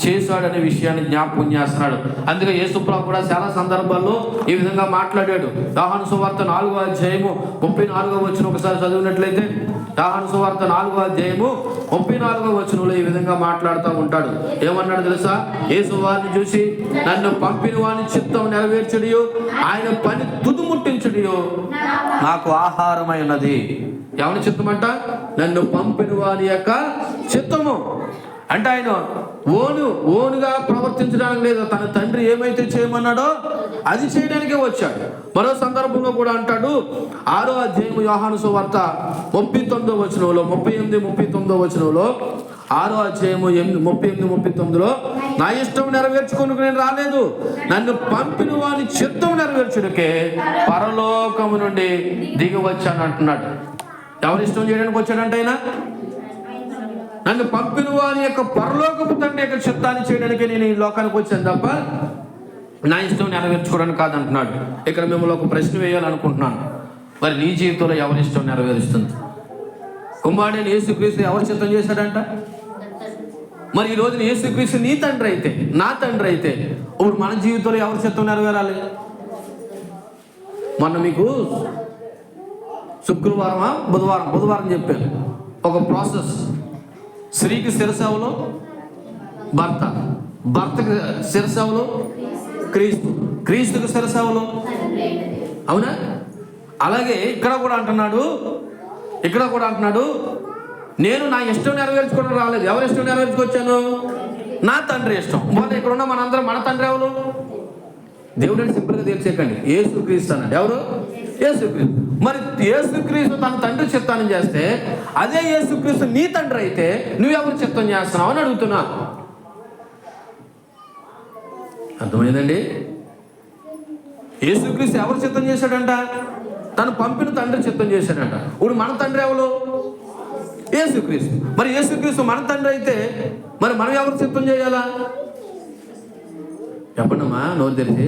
చేశాడనే విషయాన్ని జ్ఞాపకం చేస్తున్నాడు. అందుకే యేసుప్రభు కూడా చాలా సందర్భాల్లో ఈ విధంగా మాట్లాడాడు. యోహాను సువార్త 4వ అధ్యాయము 34వ వచనం ఒకసారి చదివినట్లయితే, యోహాను సువార్త 4వ అధ్యాయము 34వ వచనంలో ఈ విధంగా మాట్లాడుతూ ఉంటాడు. ఏమన్నాడు తెలుసా? యేసు వారిని చూసి, నన్ను పంపిన వాని చిత్తం నెరవేర్చుడియో, ఆయన పని తుదుముట్టించుడియో నాకు ఆహారమై ఉన్నది. ఎవరి చిత్తం అంట? నన్ను పంపిన వాని యొక్క చిత్తము. అంటే ఆయన ఓనుగా ప్రవర్తించడానికి లేదు, తన తండ్రి ఏమైతే చేయమన్నాడో అది చేయడానికే వచ్చాడు. మరో సందర్భంలో కూడా అంటాడు, 6వ అధ్యాయము యోహాను సువార్త 38వ వచనంలో, 38-39వ వచనంలో, 6వ అధ్యాయము 38-39లో, నా ఇష్టం నెరవేర్చుకుని నేను రాలేదు, నన్ను పంపిన వాని చిత్తం నెరవేర్చుడికే పరలోకము నుండి దిగి వచ్చాను అంటున్నాడు. ఎవరి ఇష్టం చేయడానికి వచ్చాడంటే ఆయన? నన్ను పంపిన వారి యొక్క పరలోకపు తండ్రి యొక్క చిత్తాన్ని చేయడానికి నేను ఈ లోకానికి వచ్చాను తప్ప నా ఇష్టం నెరవేర్చుకోవడానికి కాదంటున్నాడు. ఇక్కడ మిమ్మల్ని ఒక ప్రశ్న వేయాలనుకుంటున్నాను. మరి నీ జీవితంలో ఎవరి ఇష్టం నెరవేరుస్తుంది? కుమారుడైన యేసుక్రీస్తు ఎవరి చిత్తం చేశాడంట? మరి ఈ రోజున యేసుక్రీస్తు నీ తండ్రి అయితే, నా తండ్రి అయితే, ఇప్పుడు మన జీవితంలో ఎవరి చిత్తం నెరవేరాలి? మొన్న మీకు శుక్రవారమా బుధవారం చెప్పాను ఒక ప్రాసెస్. స్త్రీకి శిరసేవలో భర్త, భర్తకి శిరసేవలో క్రీస్తు, క్రీస్తుకి శిరసేవలో, అవునా? అలాగే ఇక్కడ కూడా అంటున్నాడు, నేను నా ఇష్టం నెరవేర్చుకోవడం రాలేదు. ఎవరి ఇష్టం నెరవేర్చుకొచ్చాను? నా తండ్రి ఇష్టం. మొన్న ఇక్కడ ఉన్న మనందరం మన తండ్రి ఎవరు? దేవుడిని సింపుల్గా తెలిసేకండి, యేసుక్రీస్తు అన్నాడు. ఎవరు? యేసుక్రీస్తు. మరి యేసుక్రీస్తు తన తండ్రి చిత్తాన్ని చేస్తే, అదే యేసుక్రీస్తు నీ తండ్రి అయితే నువ్వెవరు చిత్తం చేస్తున్నావు అని అడుగుతున్నా. అర్థమైందండి? యేసుక్రీస్తు ఎవరు చిత్తం చేశాడంట? తను పంపిన తండ్రి చిత్తం చేశాడంట. ఇప్పుడు మన తండ్రి ఎవరు? యేసుక్రీస్తు. మరి యేసుక్రీస్తు మన తండ్రి అయితే మరి మనం ఎవరు చిత్తం చేయాలా? చెప్పండమ్మా, నోరు తెరిచి.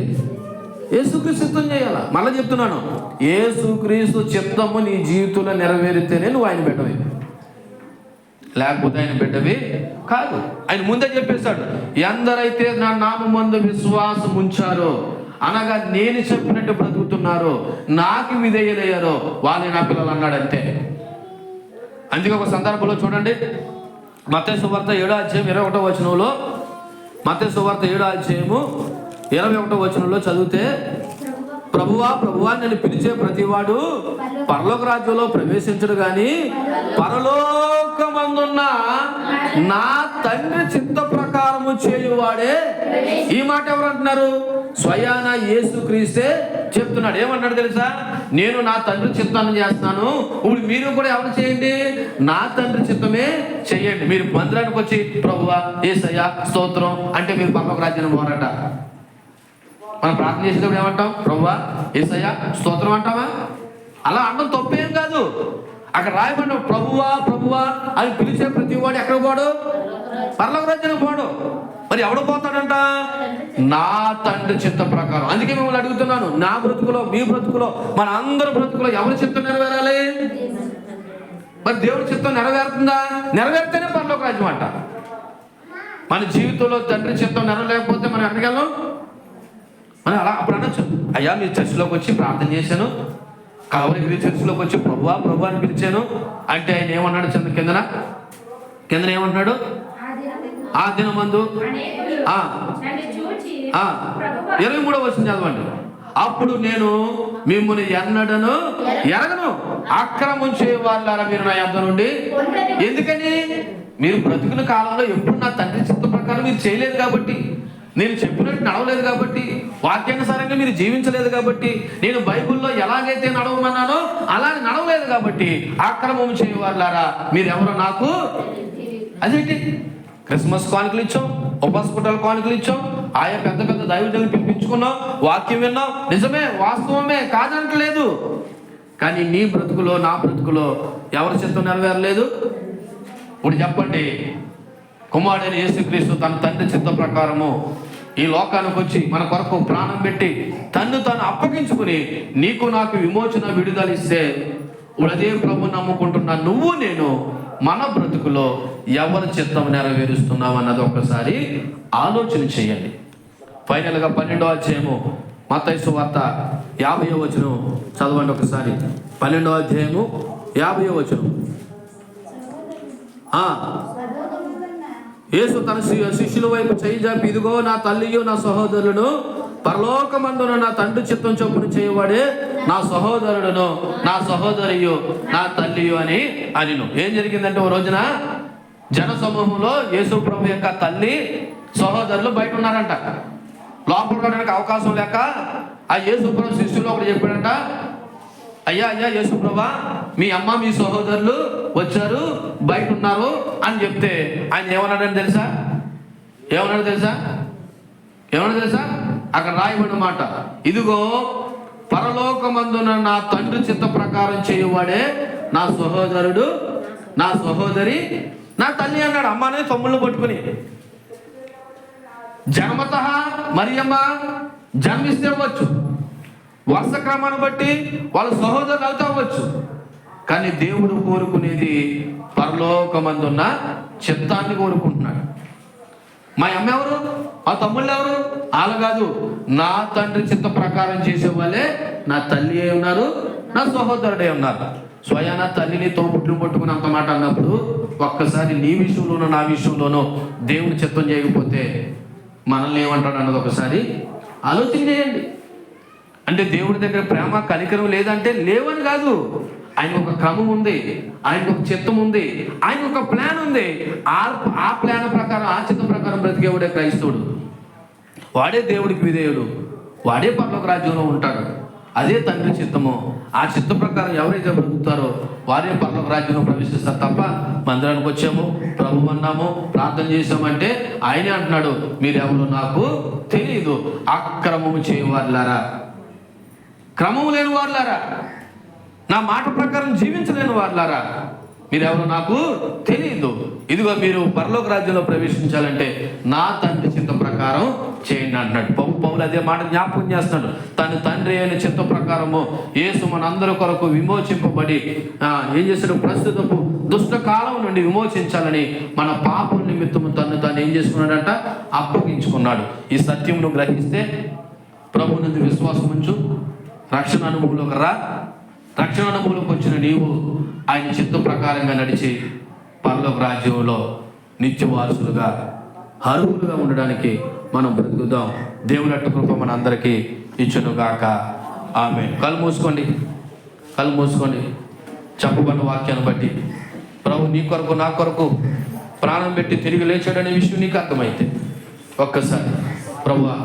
యేసుక్రీస్తు చిత్తం చేయాలా? మళ్ళీ చెప్తున్నాను, యేసుక్రీస్తు చిత్తము నీ జీవితంలో నెరవేరితేనే నువ్వు ఆయన బిడ్డవి, లేకపోతే ఆయన బిడ్డవి కాదు. ఆయన ముందే చెప్పేశాడు, ఎందరైతే నా నామమందు విశ్వాసం ఉంచారో, అనగా నేను చెప్పినట్టు బ్రతుకుతున్నారో, నాకు విధేయులయ్యారో వాళ్ళే నా పిల్లలు అన్నాడు. అంతే. అందుకే ఒక సందర్భంలో చూడండి, మత్తయి సువార్త 7వ అధ్యాయం 21వ వచనంలో, మత్తయి సువార్త 7వ అధ్యాయము 21వ వచనంలో చదివితే, ప్రభువా ప్రభువా నేను పిలిచే ప్రతివాడు పరలోక రాజ్యంలో ప్రవేశించడు గాని పరలోకమందున్న నా తండ్రి చిత్త ప్రకారము చేయువాడే. ఈ మాట ఎవరు అంటున్నారు? స్వయాన యేసుక్రీస్తే చెప్తున్నాడు. ఏమన్నాడు తెలుసా? నేను నా తండ్రి చిత్తాన్ని చేస్తున్నాను, ఇప్పుడు మీరు కూడా ఎవరు చేయండి? నా తండ్రి చిత్తమే చెయ్యండి. మీరు మందిరానికి వచ్చి ప్రభువా యేసయ్యా స్తోత్రం అంటే మీరు పరలోక రాజ్యానికి పోరట. మనం ప్రార్థన చేసేటప్పుడు ఏమంటాం? ప్రభువా యేసయ్యా స్తోత్రం అంటామా? అలా అనడం తప్పేం కాదు. అక్కడ రాయబడిన ప్రభువా ప్రభువా అని పిలిచే ప్రతి వాడు ఎక్కడ పోడు? పరలోక రాజ్యానికి పోడు. మరి ఎవడు పోతాడంట? నా తండ్రి చిత్త ప్రకారం. అందుకే మిమ్మల్ని అడుగుతున్నాను, నా బ్రతుకులో మీ బ్రతుకులో మన అందరి బ్రతుకులో ఎవరి చిత్తం నెరవేరాలి? మరి దేవుడి చిత్తం నెరవేరుతుందా? నెరవేరితేనే పరలోక రాజ్యం అంట. మన జీవితంలో తండ్రి చిత్తం నెరవేరలేకపోతే మనం ఎక్కడికి వెళ్ళాం? మనం అలా అప్పుడు అనొచ్చు, అయ్యా మీ చర్చిలోకి వచ్చి ప్రార్థన చేశాను, కావలిగిరి చర్చిలోకి వచ్చి ప్రభువా ప్రభు అని పిలిచాను అంటే ఆయన ఏమన్నాడు? కిందన ఏమంటున్నాడు? ఆ దినమందు 23వ వచనం చదవండి. అప్పుడు నేను మిమ్మల్ని ఎన్నడను ఎరగను, అక్రమం చేయవాళ్ళారా మీరు నా యొద్ద నుండి. ఎందుకని? మీరు బ్రతుకున్న కాలంలో ఎప్పుడు నా తండ్రి చిత్త ప్రకారం మీరు చేయలేదు కాబట్టి, నేను చెప్పినట్టు నడవలేదు కాబట్టి, వాక్యానుసారంగా మీరు జీవించలేదు కాబట్టి, నేను బైబిల్లో ఎలాగైతే నడవమన్నానో అలాగే నడవలేదు కాబట్టి అక్రమం చేయవాళ్ళారా మీరెవరో నాకు. అదేంటి? క్రిస్మస్ కానుకలు ఇచ్చాం, ఉపహాస్పిటల్ కానుకలు ఇచ్చాం, ఆయా పెద్ద పెద్ద దైవజనులు పిలిపించుకున్నాం, వాక్యం విన్నాం, నిజమే వాస్తవమే కాదంటలేదు. కానీ నీ బ్రతుకులో నా బ్రతుకులో ఎవరి చిత్తం నెరవేరలేదు? ఇప్పుడు చెప్పండి, కుమారుడైన యేసుక్రీస్తు తన తండ్రి చిత్త ప్రకారము ఈ లోకానికి వచ్చి మన కొరకు ప్రాణం పెట్టి తన్ను తాను అప్పగించుకుని నీకు నాకు విమోచన విడుదల ఇస్తే ఉడదే ప్రభు నమ్ముకుంటున్న నువ్వు నేను మన బ్రతుకులో ఎవరి చిత్తం నెరవేరుస్తున్నావు అన్నది ఒకసారి ఆలోచన చేయండి. ఫైనల్గా 12వ అధ్యాయము మత్తయి సువార్త 50వ వచనం చదవండి ఒకసారి. 12వ అధ్యాయము 50వ వచనం. యేసు తన శిష్యుల వైపు చేయి జాపి, ఇదిగో నా తల్లియు నా సహోదరులను పరలోకమందున నా తండ్రి చిత్తం చొప్పున చేయవాడే నా సహోదరుడును నా సహోదరియు నా తల్లియు అని అనిను. ఏం జరిగిందంటే, ఓ రోజున జన సమూహంలో యేసు ప్రభు యొక్క తల్లి సహోదరులు బయట ఉన్నారంట. లోపల రావడానికి అవకాశం లేక ఆ యేసు ప్రభు శిష్యులు ఒకటి చెప్పాడంట, అయ్యా యేసు ప్రభా మీ అమ్మ మీ సహోదరులు వచ్చారు, బయట ఉన్నారు అని చెప్తే ఆయన ఏమన్నాడని తెలుసా? ఏమన్నాడు తెలుసా? అక్కడ రాయబడిన మాట, ఇదిగో పరలోకమందున నా తండ్రి చిత్త ప్రకారం చేయవాడే నా సహోదరుడు నా సహోదరి నా తల్లి అన్నాడు. అమ్మనే తమ్ముళ్ళు పట్టుకుని. జన్మత మరియమ్మ జన్మిస్తే అవ్వచ్చు, వరుస క్రమాన్ని బట్టి వాళ్ళ సహోదరులు అవుతా అవ్వచ్చు, కానీ దేవుడు కోరుకునేది పరలోకమందున్న చిత్తాన్ని కోరుకుంటున్నాడు. మా అమ్మ ఎవరు? మా తమ్ముళ్ళు ఎవరు? వాళ్ళు కాదు, నా తండ్రి చిత్త ప్రకారం చేసే వాళ్ళే నా తల్లి అయి ఉన్నారు, నా సహోదరుడే ఉన్నారు. స్వయాన తల్లిని తోబుట్లు పట్టుకుని అంత మాట అన్నప్పుడు ఒక్కసారి నీ విషయంలోనూ నా విషయంలోనూ దేవుని చిత్తం చేయకపోతే మనల్ని ఏమంటాడు అన్నది ఒకసారి ఆలోచన చేయండి. అంటే దేవుడి దగ్గర ప్రేమ కనికరం లేదంటే లేవని కాదు, ఆయన ఒక క్రమం ఉంది, ఆయనకు ఒక చిత్తం ఉంది, ఆయన ఒక ప్లాన్ ఉంది. ఆ ప్లాన్ ప్రకారం ఆ చిత్తం ప్రకారం బ్రతికేవాడే క్రైస్తవుడు. వాడే దేవుడికి విధేయుడు, వాడే పరలోక రాజ్యంలో ఉంటాడు. అదే తండ్రి చిత్తము. ఆ చిత్త ప్రకారం ఎవరైతే బ్రతుకుతారో వారే పరలోక రాజ్యంలో ప్రవేశిస్తారు తప్ప మందిరానికి వచ్చాము, ప్రభు అన్నాము, ప్రార్థన చేసామంటే ఆయనే అంటున్నాడు, మీరెవరు నాకు తెలియదు, అక్రమము చేయవారులారా, క్రమము లేని వారులారా, నా మాట ప్రకారం జీవించలేని వారులారా, మీరెవరు నాకు తెలియదు. ఇదిగో మీరు పరలోక రాజ్యంలో ప్రవేశించాలంటే నా తండ్రి చిత్త ప్రకారం చేయండి అంటున్నాడు. పౌలు అదే మాట జ్ఞాపకం చేస్తున్నాడు. తన తండ్రి అయిన చిత్త ప్రకారము యేసు మనందరి కొరకు విమోచింపబడి ఏం చేశాడు? ప్రస్తుతపు దుష్ట కాలం నుండి విమోచించాలని మన పాపం నిమిత్తము తాను ఏం చేసుకున్నాడంట? అప్పగించుకున్నాడు. ఈ సత్యమును గ్రహిస్తే ప్రభు నుండి విశ్వాసం ఉంచు, రక్షణ అనుభవంలోకి రా. రక్షణ అనుభవంలోకి వచ్చిన నీవు ఆయన చిత్త ప్రకారంగా నడిచి పరలోక రాజ్యంలో నిత్య వారసులుగా అర్హులుగా ఉండడానికి మనం బ్రతుకుదాం. దేవుని అట్టు కృప మన అందరికీ ఇచ్చునుగాక. ఆమేన్. కళ్ళు మూసుకోండి. చెప్పబడిన వాక్యాన్ని బట్టి ప్రభు నీ కొరకు నా కొరకు ప్రాణం పెట్టి తిరిగి లేచాడనే విషయం నీకు అర్థమైతే ఒక్కసారి ప్రభువా